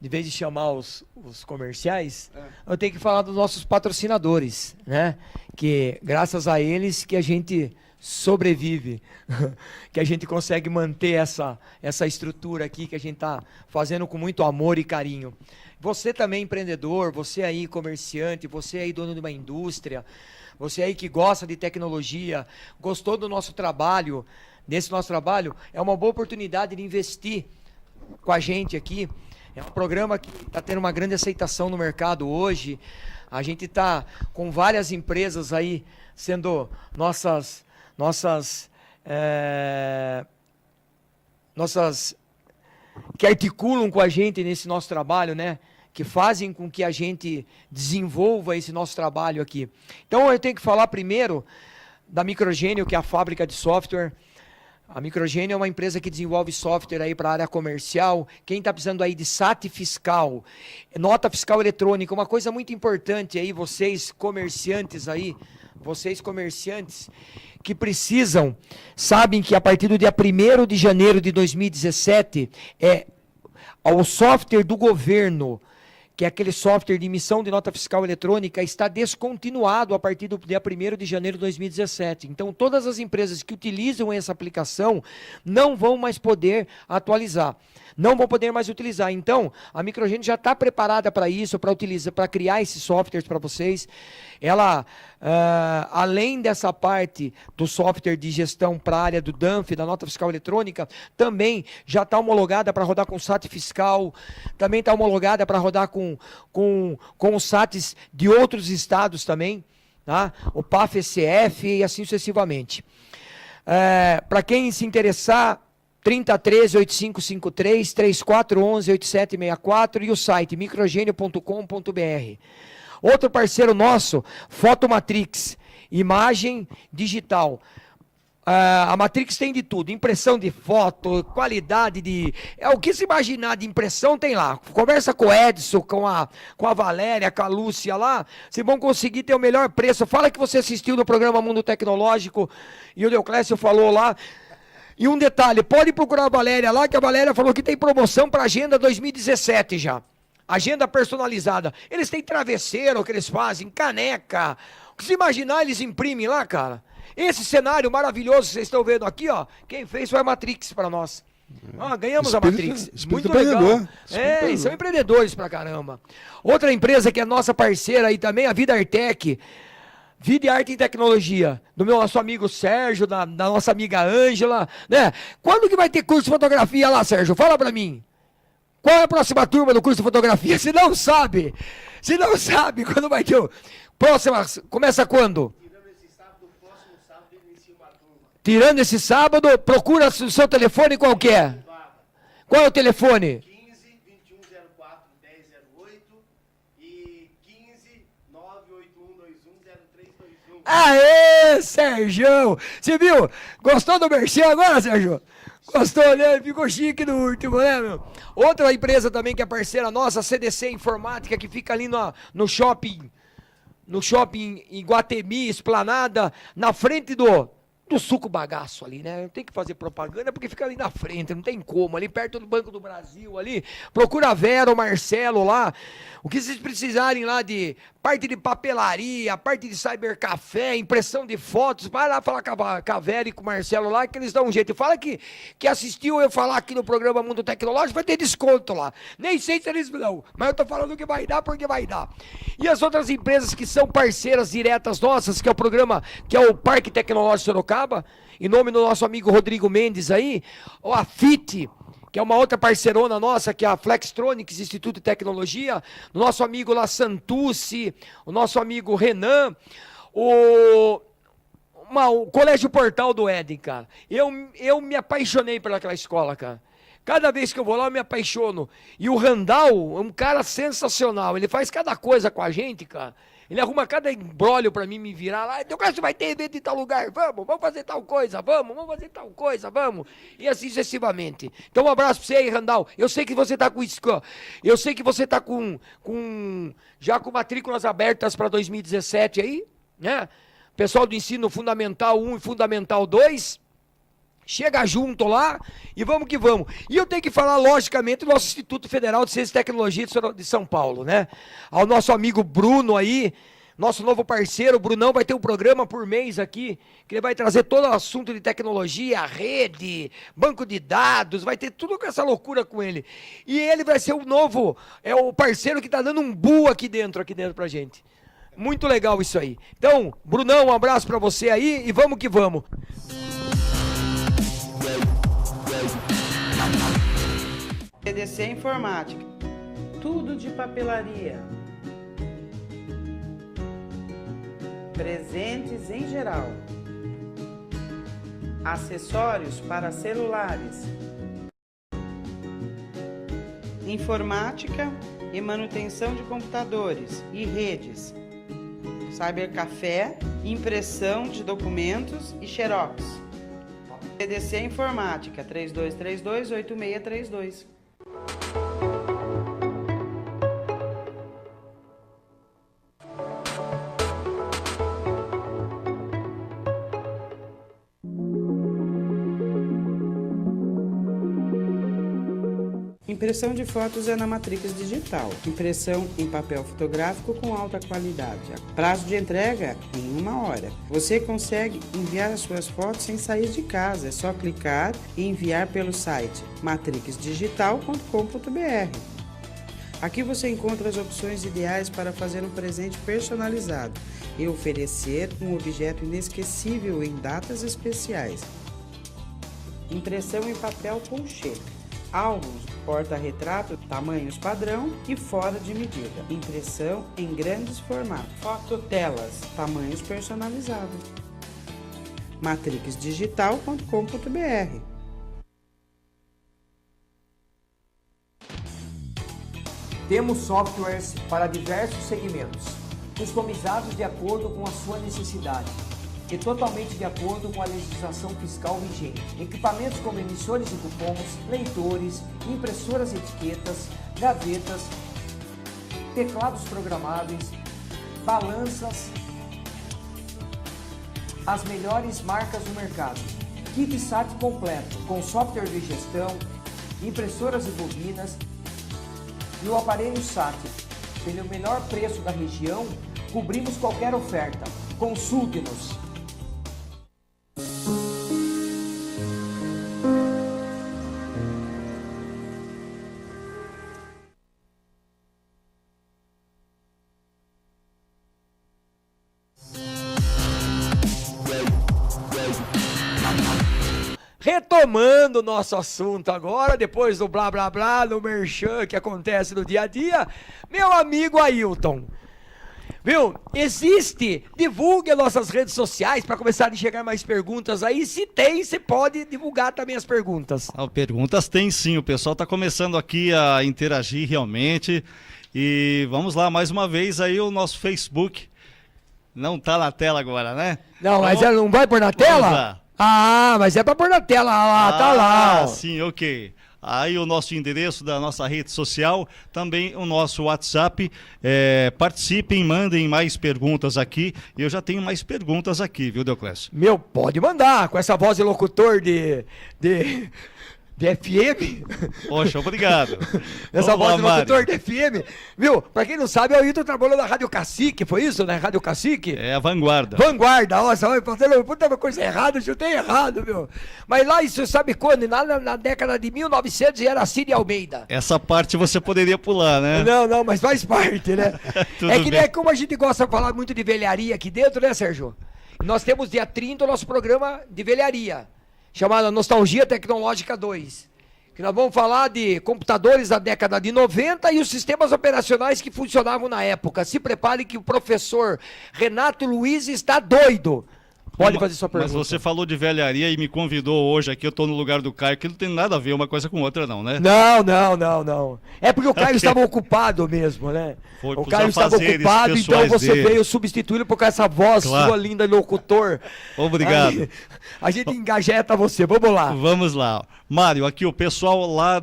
de vez de chamar os comerciais, eu tenho que falar dos nossos patrocinadores, né? Que graças a eles que a gente sobrevive, que a gente consegue manter essa estrutura aqui que a gente está fazendo com muito amor e carinho. Você também empreendedor, você aí comerciante, você aí dono de uma indústria, você aí que gosta de tecnologia, gostou do nosso trabalho, desse nosso trabalho, é uma boa oportunidade de investir com a gente aqui. É um programa que está tendo uma grande aceitação no mercado hoje. A gente está com várias empresas aí sendo nossas que articulam com a gente nesse nosso trabalho, né? Que fazem com que a gente desenvolva esse nosso trabalho aqui. Então eu tenho que falar primeiro da Microgênio, que é a fábrica de software. A Microgênio é uma empresa que desenvolve software aí para a área comercial. Quem está precisando aí de SAT fiscal, nota fiscal eletrônica, uma coisa muito importante aí, vocês comerciantes que precisam, sabem que a partir do dia 1º de janeiro de 2017, o software do governo, que é aquele software de emissão de nota fiscal eletrônica, está descontinuado a partir do dia 1º de janeiro de 2017. Então, todas as empresas que utilizam essa aplicação não vão mais poder atualizar, não vão poder mais utilizar. Então, a Microgênio já está preparada para isso, para criar esses softwares para vocês. Ela, além dessa parte do software de gestão para a área do DANF, da nota fiscal eletrônica, também já está homologada para rodar com SAT fiscal, também está homologada para rodar com os SATs de outros estados também, tá? O PAF-ECF e assim sucessivamente. Para quem se interessar, 3013-8553, 3411-8764 e o site microgênio.com.br. Outro parceiro nosso, Fotomatrix, imagem digital. A Matrix tem de tudo, impressão de foto, qualidade de... o que se imaginar de impressão tem lá. Conversa com o Edson, com a Valéria, com a Lúcia lá, vocês vão conseguir ter o melhor preço. Fala que você assistiu no programa Mundo Tecnológico e o Deoclésio falou lá. E um detalhe, pode procurar a Valéria lá, que a Valéria falou que tem promoção para agenda 2017 já. Agenda personalizada. Eles têm travesseiro que eles fazem, caneca. O que se imaginar, eles imprimem lá, cara. Esse cenário maravilhoso que vocês estão vendo aqui, ó, quem fez foi a Matrix para nós. Ganhamos a Matrix. Muito legal. E são empreendedores pra caramba. Outra empresa que é nossa parceira aí também, a Vida Artec. Vida e Arte e Tecnologia, do nosso amigo Sérgio, da nossa amiga Ângela, né? Quando que vai ter curso de fotografia lá, Sérgio? Fala pra mim. Qual é a próxima turma do curso de fotografia? Se não sabe quando vai ter. Próxima, começa quando? Tirando esse sábado, próximo sábado inicia uma turma. Tirando esse sábado, procura o seu telefone qual que é? Qual é o telefone? 15 2104 1008 e 15 981210321. Aê, Sérgio! Você viu? Gostou do merchan agora, Sérgio? Gostou, né? Ficou chique no último, né, meu? Outra empresa também que é parceira nossa, a CDC Informática, que fica ali no shopping em Guatemi, Esplanada, na frente do do suco bagaço ali, né? Tem que fazer propaganda porque fica ali na frente, não tem como, ali perto do Banco do Brasil ali. Procura a Vera, o Marcelo lá. O que vocês precisarem lá de parte de papelaria, parte de cybercafé, impressão de fotos, vai lá falar com a Vera e com o Marcelo lá que eles dão um jeito. E fala que assistiu eu falar aqui no programa Mundo Tecnológico, vai ter desconto lá. Nem sei se eles não, mas eu tô falando que vai dar porque vai dar. E as outras empresas que são parceiras diretas nossas, que é o programa, que é o Parque Tecnológico Sorocaba, em nome do nosso amigo Rodrigo Mendes aí, ou a FIT, que é uma outra parceirona nossa, que é a Flextronics, Instituto de Tecnologia, o nosso amigo lá Santucci, o nosso amigo Renan, o Colégio Portal do Éden, cara. Eu me apaixonei pelaquela escola, cara. Cada vez que eu vou lá, eu me apaixono. E o Randall é um cara sensacional. Ele faz cada coisa com a gente, cara. Ele arruma cada embrólio pra mim me virar lá. Então, cara, você vai ter evento em tal lugar. Vamos fazer tal coisa, vamos fazer tal coisa, vamos. E assim sucessivamente. Então, um abraço pra você aí, Randall. Eu sei que você tá com isso. Eu sei que você tá já com matrículas abertas para 2017 aí, né? Pessoal do ensino Fundamental 1 e Fundamental 2. Chega junto lá e vamos que vamos. E eu tenho que falar, logicamente, do nosso Instituto Federal de Ciência e Tecnologia de São Paulo, né? Ao nosso amigo Bruno aí, nosso novo parceiro, o Brunão vai ter um programa por mês aqui, que ele vai trazer todo o assunto de tecnologia, rede, banco de dados, vai ter tudo com essa loucura com ele. E ele vai ser o novo, o parceiro que tá dando um bu aqui dentro pra gente. Muito legal isso aí. Então, Brunão, um abraço pra você aí e vamos que vamos. PDC Informática, tudo de papelaria, presentes em geral, acessórios para celulares, informática e manutenção de computadores e redes, cybercafé, impressão de documentos e xerox. PDC Informática, 3232-8632. Impressão de fotos é na Matrix Digital. Impressão em papel fotográfico com alta qualidade. Prazo de entrega em 1 hora. Você consegue enviar as suas fotos sem sair de casa. É só clicar e enviar pelo site matrixdigital.com.br. Aqui você encontra as opções ideais para fazer um presente personalizado e oferecer um objeto inesquecível em datas especiais. Impressão em papel colchê. Álbuns, porta-retrato, tamanhos padrão e fora de medida. Impressão em grandes formatos. Fototelas, tamanhos personalizados. matrixdigital.com.br. Temos softwares para diversos segmentos, customizados de acordo com a sua necessidade e totalmente de acordo com a legislação fiscal vigente. Equipamentos como emissores de cupons, leitores, impressoras e etiquetas, gavetas, teclados programáveis, balanças, as melhores marcas do mercado. Kit SAT completo, com software de gestão, impressoras e bobinas e o aparelho SAT. Pelo menor preço da região, cobrimos qualquer oferta. Consulte-nos. Retomando o nosso assunto agora, depois do blá blá blá, no merchan que acontece no dia a dia, meu amigo Ailton, viu? Divulgue as nossas redes sociais para começar a chegar mais perguntas aí. Se tem, você pode divulgar também as perguntas. Perguntas tem sim, o pessoal está começando aqui a interagir realmente. E vamos lá, mais uma vez aí o nosso Facebook. Não tá na tela agora, né? Não, mas ela não vai pôr na tela? Lá. Ah, mas é pra pôr na tela, tá lá. Sim, ok. Aí o nosso endereço da nossa rede social, também o nosso WhatsApp. Participem, mandem mais perguntas aqui. Eu já tenho mais perguntas aqui, viu, Deoclésio? Meu, pode mandar, com essa voz de locutor de FM. Poxa, obrigado. Essa Vamos voz lá, de locutor Mário. de FM. Viu? Pra quem não sabe, o Ailton trabalhou na Rádio Cacique, foi isso, né? Rádio Cacique? É a vanguarda. Vanguarda, nossa, puta coisa errada, eu chutei errado, meu. Mas lá, isso sabe quando? Na década de 1900 era Cine Almeida. Essa parte você poderia pular, né? Não, mas faz parte, né? Tudo É que bem. nem como a gente gosta de falar muito de velharia aqui dentro, né, Sérgio? Nós temos dia 30 o nosso programa de velharia, chamado Nostalgia Tecnológica 2. Que nós vamos falar de computadores da década de 90 e os sistemas operacionais que funcionavam na época. Se prepare que o professor Renato Luiz está doido. Pode fazer sua pergunta. Mas você falou de velharia e me convidou hoje aqui, eu estou no lugar do Caio, que não tem nada a ver uma coisa com outra não, né? Não. É porque o Caio estava ocupado mesmo, né? Foi O pros Caio estava afazeres ocupado, então pessoais você dele. veio substituí-lo por essa voz Claro. sua linda locutor. Obrigado. Aí, a gente engajeta você, vamos lá. Vamos lá. Mário, aqui o pessoal lá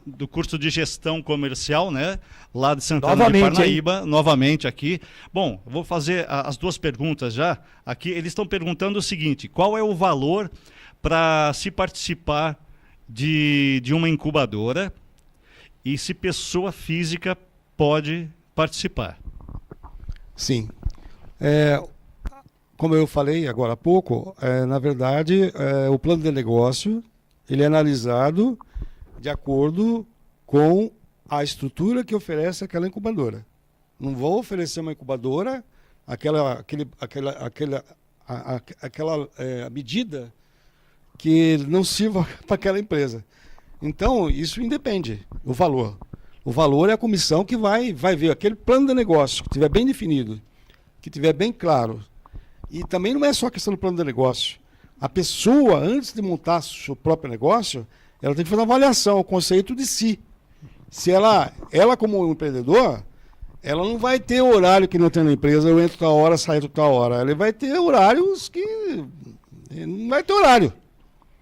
do curso de gestão comercial, né? Lá de Santana Novamente, de Parnaíba, novamente aqui. Bom, eu vou fazer as duas perguntas já. Aqui eles estão perguntando o seguinte: qual é o valor para se participar de uma incubadora e se pessoa física pode participar? Sim. Como eu falei agora há pouco, na verdade, o plano de negócio ele é analisado de acordo com a estrutura que oferece aquela incubadora. Não vou oferecer uma incubadora, aquela medida que não sirva para aquela empresa. Então, isso independe, o valor. O valor é a comissão que vai ver aquele plano de negócio, que estiver bem definido, que estiver bem claro. E também não é só questão do plano de negócio. A pessoa, antes de montar seu próprio negócio, ela tem que fazer uma avaliação, o conceito de si. Se ela como empreendedor, ela não vai ter horário que não tem na empresa, eu entro tal hora, saio tal hora. Ela vai ter horários que não vai ter horário.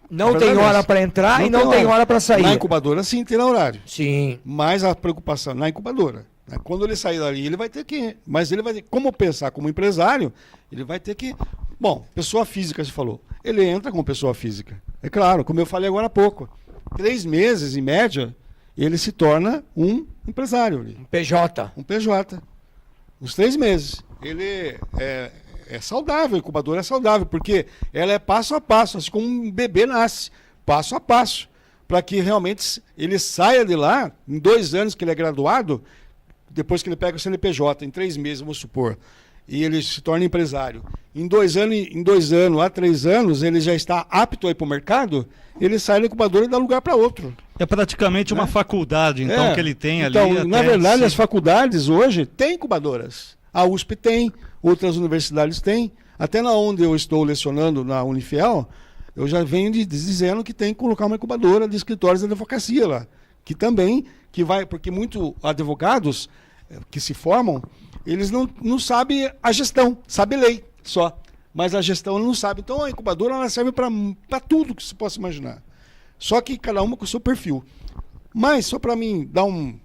Não tem hora para entrar e não tem hora para sair. Na incubadora, sim, terá horário. Sim. Mas a preocupação na incubadora, né? Quando ele sair dali, ele vai ter que... Mas ele vai ter, como pensar como empresário, ele vai ter que... Bom, pessoa física, você falou. Ele entra como pessoa física. É claro, como eu falei agora há pouco. 3 meses, em média, ele se torna um empresário. PJ. Um PJ. Uns 3 meses. Ele é saudável, a incubadora é saudável, porque ela é passo a passo, assim como um bebê nasce, passo a passo, para que realmente ele saia de lá, em 2 anos que ele é graduado, depois que ele pega o CNPJ, em 3 meses, vamos supor, e ele se torna empresário. Em 2 anos, a 3 anos, ele já está apto a ir para o mercado, ele sai da incubadora e dá lugar para outro. É praticamente uma faculdade, então, que ele tem ali. Então, na verdade, se... as faculdades hoje têm incubadoras. A USP tem, outras universidades têm. Até na onde eu estou lecionando, na Unifiel, eu já venho dizendo que tem que colocar uma incubadora de escritórios de advocacia lá. Que também, porque muitos advogados que se formam, eles não sabem a gestão, sabem lei só. Mas a gestão não sabe. Então a incubadora ela serve para tudo que se possa imaginar. Só que cada uma com o seu perfil. Mas, só para mim dar um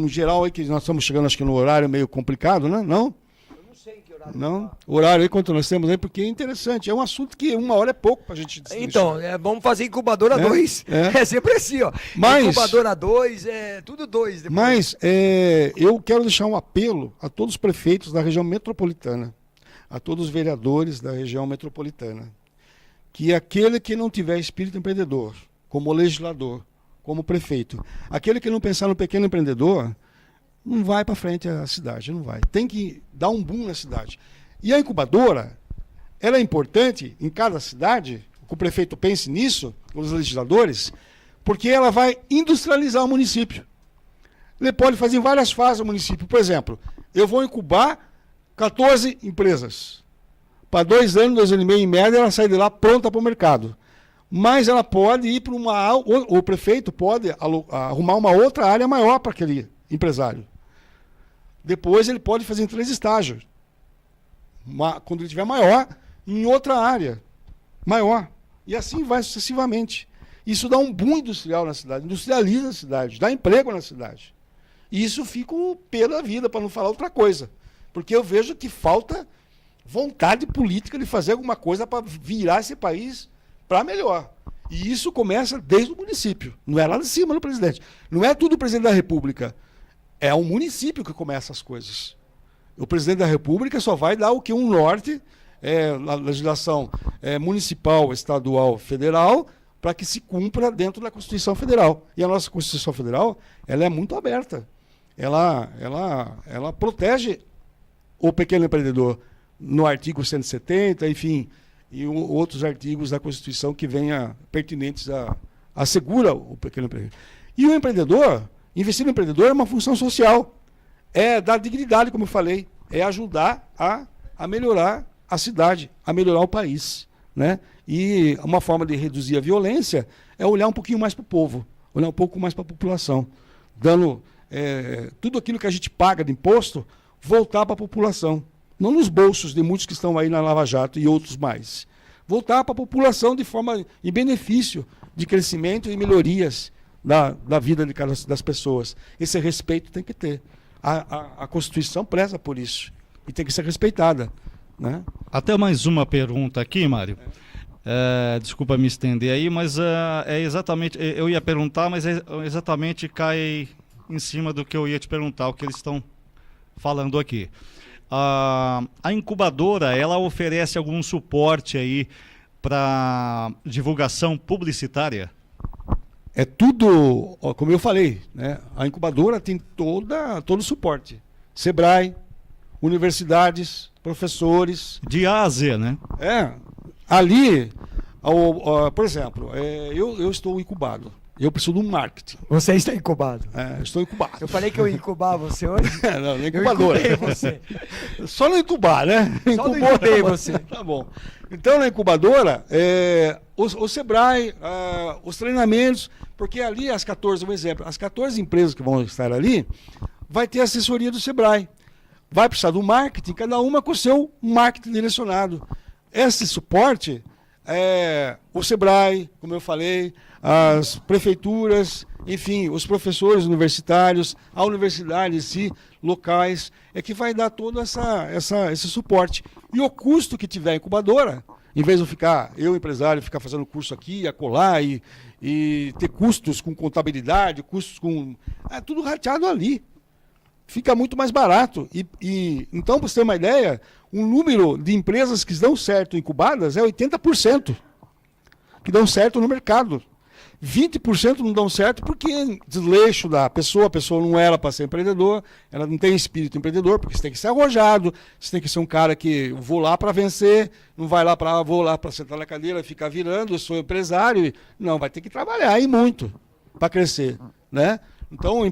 geral aí, que nós estamos chegando acho que no horário meio complicado, né? Não? Eu não sei que horário. Não? O horário aí, quanto nós temos aí, porque é interessante. É um assunto que 1 hora é pouco para a gente destrinchar. Então, vamos fazer incubadora 2. É sempre assim, ó. Mas, incubadora 2, tudo 2. Depois. Mas eu quero deixar um apelo a todos os prefeitos da região metropolitana, a todos os vereadores da região metropolitana, que aquele que não tiver espírito empreendedor, como legislador, como prefeito, aquele que não pensar no pequeno empreendedor, não vai para frente a cidade, não vai. Tem que dar um boom na cidade. E a incubadora, ela é importante em cada cidade, que o prefeito pense nisso, os legisladores, porque ela vai industrializar o município. Ele pode fazer várias fases o município. Por exemplo, eu vou incubar 14 empresas. Para 2 anos, 2 anos e meio, em média, ela sai de lá pronta para o mercado. Mas ela pode ir para o prefeito pode arrumar uma outra área maior para aquele empresário. Depois ele pode fazer em 3 estágios. Quando ele estiver maior, em outra área maior. E assim vai sucessivamente. Isso dá um boom industrial na cidade, industrializa a cidade, dá emprego na cidade. E isso fica o pé da vida, para não falar outra coisa. Porque eu vejo que falta vontade política de fazer alguma coisa para virar esse país para melhor. E isso começa desde o município, não é lá de cima no presidente. Não é tudo o presidente da República, é o município que começa as coisas. O presidente da República só vai dar o que um norte, a legislação municipal, estadual, federal, para que se cumpra dentro da Constituição Federal. E a nossa Constituição Federal, ela é muito aberta. Ela protege o pequeno empreendedor no artigo 170, enfim, e outros artigos da Constituição que venham pertinentes assegura o pequeno empreendedor. E o empreendedor, investir no empreendedor é uma função social, é dar dignidade, como eu falei, é ajudar a melhorar a cidade, a melhorar o país, né? E uma forma de reduzir a violência é olhar um pouquinho mais para o povo, olhar um pouco mais para a população, dando tudo aquilo que a gente paga de imposto, voltar para a população. Não nos bolsos de muitos que estão aí na Lava Jato e outros mais. Voltar para a população de forma em benefício de crescimento e melhorias da vida das pessoas. Esse respeito tem que ter. A Constituição preza por isso e tem que ser respeitada, né? Até mais uma pergunta aqui, Mário. Desculpa me estender aí, mas é exatamente, eu ia perguntar, mas exatamente cai em cima do que eu ia te perguntar, o que eles estão falando aqui. A incubadora, ela oferece algum suporte aí para divulgação publicitária? É tudo, como eu falei, né? A incubadora tem todo o suporte. Sebrae, universidades, professores. De A a Z, né? Ali, por exemplo, eu estou incubado. Eu preciso de um marketing. Você está incubado. Estou incubado. Eu falei que eu ia incubar você hoje. Não, na incubadora. Eu incubei você. Só não incubar, né? Só não incubei você. Tá bom. Então, na incubadora, o Sebrae, os treinamentos, porque ali as 14, um exemplo, as 14 empresas que vão estar ali, vai ter assessoria do Sebrae. Vai precisar do marketing, cada uma com o seu marketing direcionado. Esse suporte, o Sebrae, como eu falei, as prefeituras, enfim, os professores universitários, a universidade em si, locais, é que vai dar todo esse suporte. E o custo que tiver a incubadora, em vez de eu empresário, ficar fazendo curso aqui, acolá, e ter custos com contabilidade, custos com... tudo rateado ali. Fica muito mais barato. Então, para você ter uma ideia, o número de empresas que dão certo incubadas é 80%, que dão certo no mercado. 20% não dão certo porque desleixo da pessoa, a pessoa não era para ser empreendedor, ela não tem espírito empreendedor, porque você tem que ser arrojado, você tem que ser um cara que vou lá para vencer, não vai lá vou lá para sentar na cadeira e ficar virando, eu sou empresário. Não, vai ter que trabalhar e muito para crescer, né? Então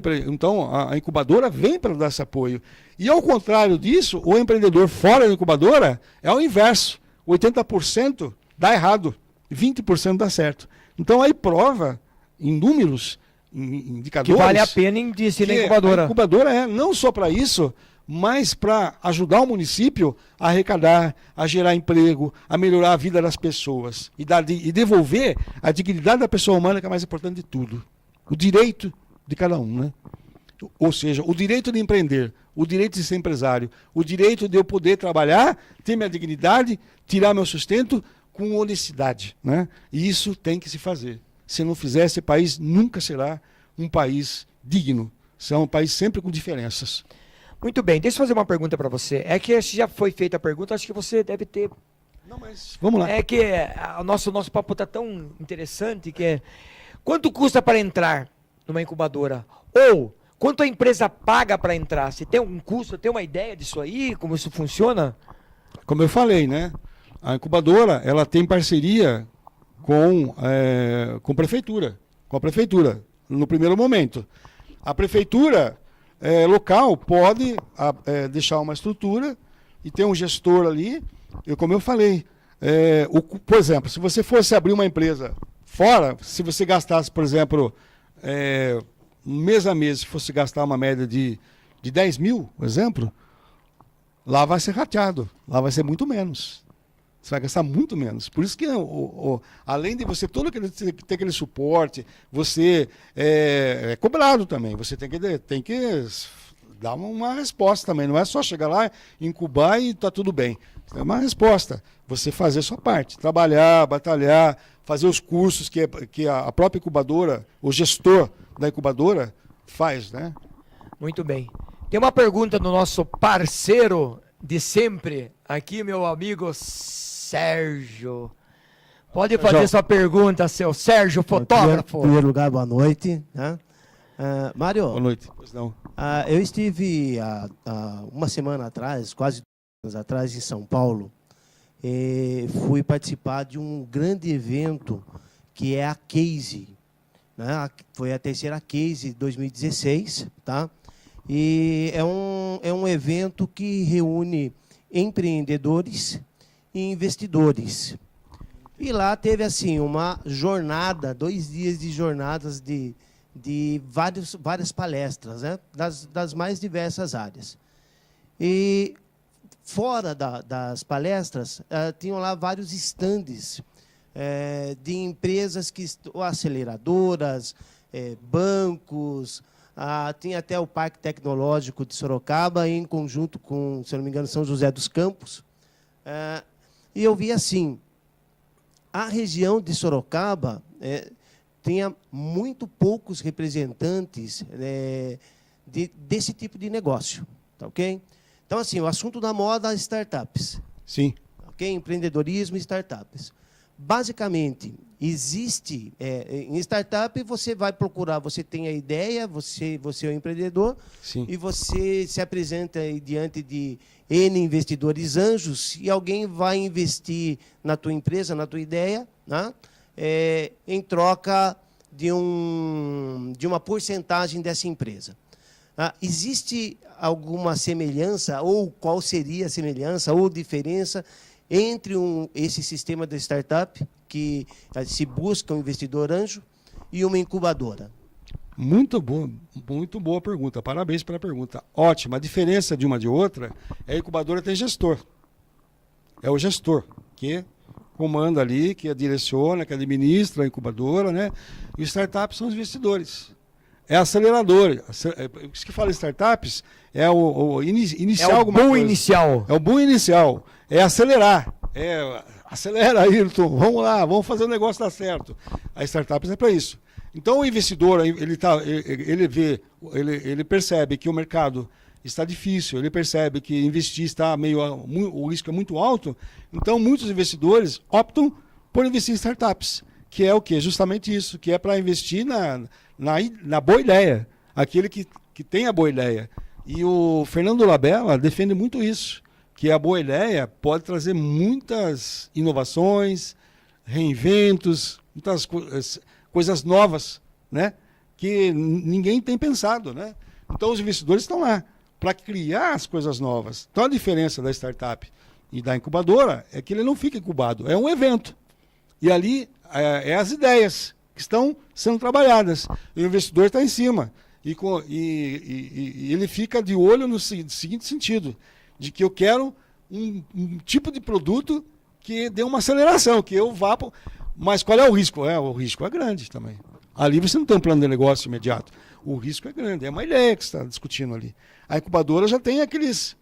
a incubadora vem para dar esse apoio. E ao contrário disso, o empreendedor fora da incubadora é o inverso. 80% dá errado, 20% dá certo. Então aí prova em números, em indicadores... Que vale a pena investir na incubadora. A incubadora é não só para isso, mas para ajudar o município a arrecadar, a gerar emprego, a melhorar a vida das pessoas e devolver a dignidade da pessoa humana, que é a mais importante de tudo. O direito de cada um, né? Ou seja, o direito de empreender, o direito de ser empresário, o direito de eu poder trabalhar, ter minha dignidade, tirar meu sustento com honestidade, né? E isso tem que se fazer. Se não fizer, esse país nunca será um país digno. Será um país sempre com diferenças. Muito bem, deixa eu fazer uma pergunta para você. É que já foi feita a pergunta, acho que você deve ter... Não, mas vamos lá. É que o nosso papo está tão interessante que quanto custa para entrar numa incubadora? Ou quanto a empresa paga para entrar? Você tem um custo, tem uma ideia disso aí? Como isso funciona? Como eu falei, né? A incubadora, ela tem parceria com a prefeitura, no primeiro momento. A prefeitura local pode deixar uma estrutura e ter um gestor ali, como eu falei. Por exemplo, se você fosse abrir uma empresa fora, se você gastasse, por exemplo, mês a mês, se fosse gastar uma média de 10 mil, por exemplo, lá vai ser rateado, lá vai ser muito menos. Você vai gastar muito menos. Por isso que, além de você ter aquele suporte, você é cobrado também. Você tem que dar uma resposta também. Não é só chegar lá, incubar e está tudo bem. É uma resposta. Você fazer a sua parte. Trabalhar, batalhar, fazer os cursos que a própria incubadora, o gestor da incubadora faz, né? Muito bem. Tem uma pergunta do nosso parceiro de sempre, aqui, meu amigo Sérgio. Pode fazer sua pergunta, seu Sérgio, fotógrafo. Em primeiro lugar, boa noite. Né? Mário, Boa noite. Pois não. eu estive há uma semana atrás, quase 2 anos atrás, em São Paulo. Fui participar de um grande evento que é a Case. Né? Foi a terceira Case 2016, tá? E é um evento que reúne empreendedores e investidores. E lá teve assim uma jornada, 2 dias de jornadas de várias palestras, né? das mais diversas áreas. E fora das palestras, tinham lá vários estandes de empresas, aceleradoras, bancos. Tinha até o Parque Tecnológico de Sorocaba, em conjunto com, se não me engano, São José dos Campos. E eu vi assim, a região de Sorocaba tinha muito poucos representantes desse tipo de negócio. Tá, ok? Então, assim, o assunto da moda, startups. Sim. Ok? Empreendedorismo e startups. Basicamente, existe, em startup você vai procurar, você tem a ideia, você é o empreendedor, Sim. e você se apresenta aí diante de N investidores anjos, e alguém vai investir na tua empresa, na tua ideia, né? Em troca de uma porcentagem dessa empresa. Existe alguma semelhança, ou qual seria a semelhança ou diferença entre esse sistema de startup, que se busca um investidor anjo, e uma incubadora? Muito boa pergunta. Parabéns pela pergunta. Ótima. A diferença de uma de outra é a incubadora tem gestor. É o gestor que comanda ali, que direciona, que administra a incubadora, né? E os startups são os investidores. É acelerador. Isso que fala startups é iniciar alguma coisa. Inicial. É o boom inicial. É acelerar. Acelera, Ayrton. Vamos lá, vamos fazer o negócio dar certo. A startups é para isso. Então o investidor, ele percebe que o mercado está difícil, ele percebe que investir o risco é muito alto. Então muitos investidores optam por investir em startups, que é o quê? Justamente isso, que é para investir na boa ideia, aquele que tem a boa ideia. E o Fernando Labella defende muito isso, que a boa ideia pode trazer muitas inovações, reinventos, muitas coisas novas, né? Que ninguém tem pensado, né? Então os investidores estão lá para criar as coisas novas. Então a diferença da startup e da incubadora é que ele não fica incubado, é um evento. E ali as ideias que estão sendo trabalhadas. E o investidor está em cima. E ele fica de olho no seguinte sentido, de que eu quero um tipo de produto que dê uma aceleração, que eu vá... Mas qual é o risco? O risco é grande também. Ali você não tem um plano de negócio imediato. O risco é grande, é uma ideia que você está discutindo ali. A incubadora já tem aqueles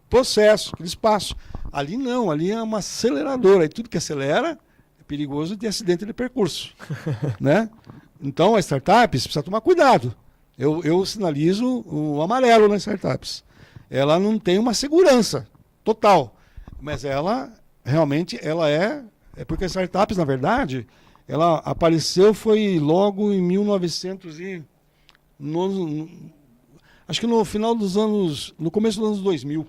processos, aqueles passos. Ali não, ali é uma aceleradora. E tudo que acelera é perigoso de acidente de percurso. Né? Então, as startups precisa tomar cuidado. Eu sinalizo o amarelo nas startups. Ela não tem uma segurança total, mas ela realmente é porque as startups, na verdade, ela apareceu foi logo em 1900 acho que no final dos anos, no começo dos anos 2000,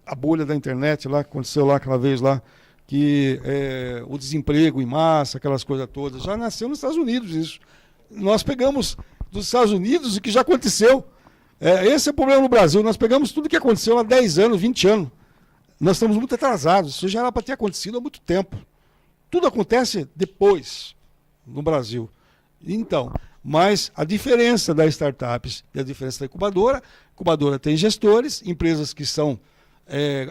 a bolha da internet lá, aconteceu lá aquela vez lá, que o desemprego em massa, aquelas coisas todas, já nasceu nos Estados Unidos isso. Nós pegamos dos Estados Unidos o que já aconteceu. Esse é o problema no Brasil, nós pegamos tudo que aconteceu há 10 anos, 20 anos. Nós estamos muito atrasados, isso já era para ter acontecido há muito tempo. Tudo acontece depois no Brasil. Então, mas a diferença das startups e a diferença da incubadora tem gestores, empresas que são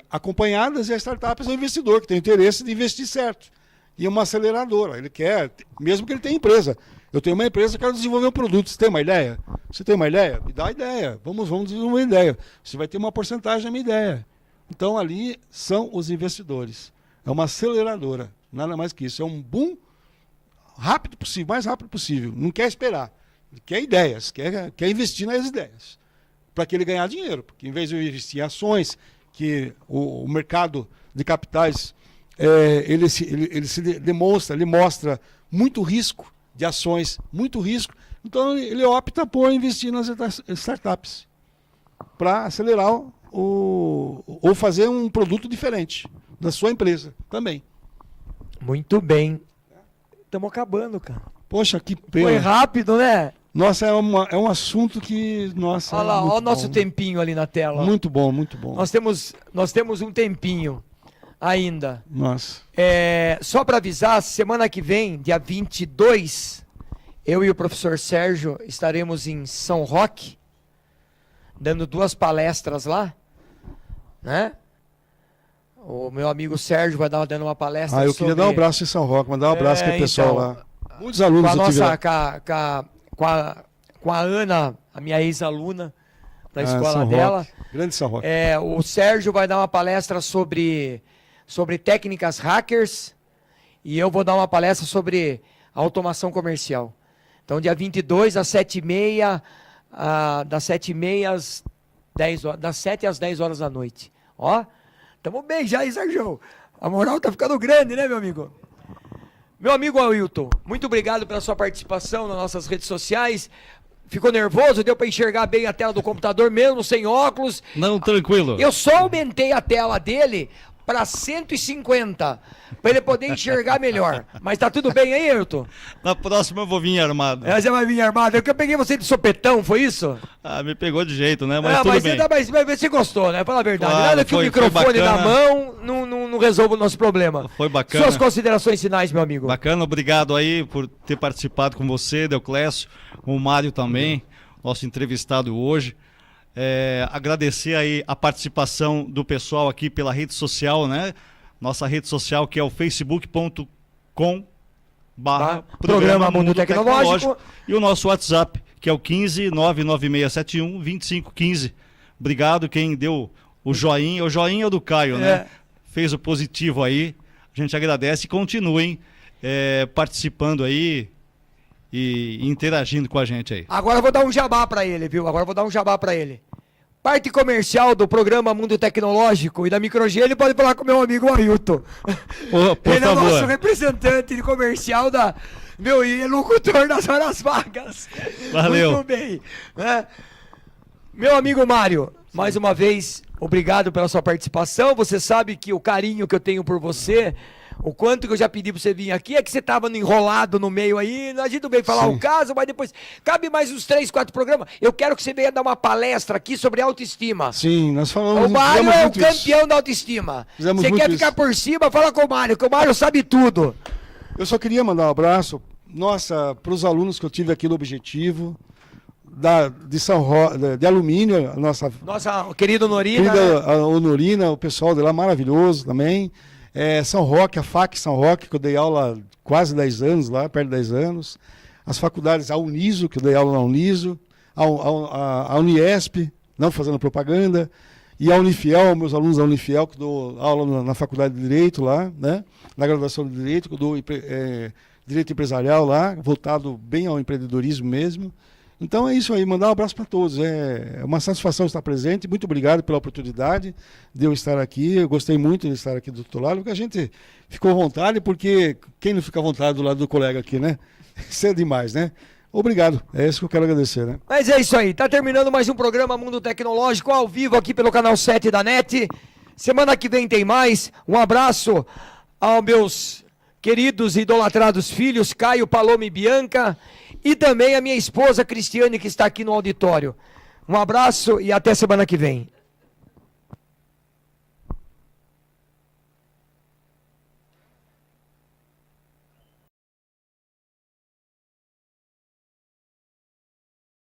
acompanhadas, e a startup é um investidor que tem interesse de investir certo. E é uma aceleradora. Ele quer, mesmo que ele tenha empresa. Eu tenho uma empresa, quero desenvolver um produto. Você tem uma ideia? Você tem uma ideia? Me dá a ideia. Vamos desenvolver uma ideia. Você vai ter uma porcentagem da minha ideia. Então, ali são os investidores. É uma aceleradora. Nada mais que isso. É um boom rápido possível, mais rápido possível. Não quer esperar. Ele quer ideias, quer investir nas ideias. Para que ele ganhar dinheiro. Porque em vez de eu investir em ações, que o mercado de capitais ele se demonstra, ele mostra muito risco de ações, muito risco. Então ele opta por investir nas startups para acelerar ou fazer um produto diferente da sua empresa também. Muito bem. Estamos acabando, cara. Poxa, que pena. Foi rápido, né? Nossa, é um assunto que... Nossa, olha lá, olha o nosso tempinho ali na tela. Muito bom, muito bom. Nós temos um tempinho ainda. Nossa. Só para avisar, semana que vem, dia 22, eu e o professor Sérgio estaremos em São Roque, dando 2 palestras lá, né? O meu amigo Sérgio vai dando uma palestra eu queria dar um abraço em São Roque, mandar um abraço para o pessoal lá. Muitos alunos com a eu nossa, com a Ana, a minha ex-aluna da escola São dela. Roque. Grande São Roque. O Sérgio vai dar uma palestra sobre técnicas hackers e eu vou dar uma palestra sobre automação comercial. Então, dia 22, às 7h30, das 7h30 às 10 horas, das 7 às 10 horas da noite. Ó, tamo bem já aí, Sérgio. A moral tá ficando grande, né, meu amigo? Meu amigo Ailton, muito obrigado pela sua participação nas nossas redes sociais. Ficou nervoso? Deu para enxergar bem a tela do computador mesmo, sem óculos? Não, tranquilo. Eu só aumentei a tela dele para 150, para ele poder enxergar melhor. Mas tá tudo bem aí, Ailton? Na próxima eu vou vir armado. Você vai vir armado. É que eu peguei você de sopetão, foi isso? Me pegou de jeito, né? Mas tudo bem. Mas você gostou, né? Fala a verdade. Claro, Nada que o microfone na mão não resolva o nosso problema. Foi bacana. Suas considerações finais, meu amigo. Bacana, obrigado aí por ter participado com você, Deoclésio, o Mário também, nosso entrevistado hoje. Agradecer aí a participação do pessoal aqui pela rede social, né? Nossa rede social que é o facebook.com/Programa Mundo Tecnológico e o nosso WhatsApp que é o 15 Obrigado quem deu o joinha é do Caio, né? Fez o positivo aí, a gente agradece e continuem participando aí e interagindo com a gente aí. Agora eu vou dar um jabá pra ele, viu? Parte comercial do programa Mundo Tecnológico e da Microgen, ele pode falar com o meu amigo Ailton. Por ele favor. É o nosso representante de comercial e locutor das horas vagas. Valeu. Muito bem. Meu amigo Mário, mais uma vez, obrigado pela sua participação. Você sabe que o carinho que eu tenho por você, o quanto que eu já pedi pra você vir aqui, é que você tava enrolado no meio aí, a gente não veio falar o caso, mas depois, cabe mais uns 3, 4 programas, eu quero que você venha dar uma palestra aqui sobre autoestima. Sim, nós falamos. O Mário é o campeão da autoestima. Você quer ficar por cima, fala com o Mário, que o Mário sabe tudo. Eu só queria mandar um abraço, para os alunos que eu tive aqui no Objetivo, de São Roque, de Alumínio, nossa querida Honorina. Honorina, o pessoal de lá maravilhoso também. São Roque, a FAC São Roque, que eu dei aula há quase 10 anos lá, perto de 10 anos. As faculdades, a Uniso, que eu dei aula na Uniso. A Uniesp, não fazendo propaganda. E a Unifiel, meus alunos da Unifiel, que eu dou aula na faculdade de Direito lá, né? Na graduação de Direito, que eu dou Direito Empresarial lá, voltado bem ao empreendedorismo mesmo. Então é isso aí, mandar um abraço para todos. É uma satisfação estar presente. Muito obrigado pela oportunidade de eu estar aqui. Eu gostei muito de estar aqui do outro lado, porque a gente ficou à vontade, porque quem não fica à vontade do lado do colega aqui, né? Isso é demais, né? Obrigado, é isso que eu quero agradecer, né? Mas é isso aí, tá terminando mais um programa Mundo Tecnológico ao vivo aqui pelo canal 7 da NET. Semana que vem tem mais. Um abraço aos meus queridos e idolatrados filhos, Caio, Paloma e Bianca, e também a minha esposa Cristiane, que está aqui no auditório. Um abraço e até semana que vem.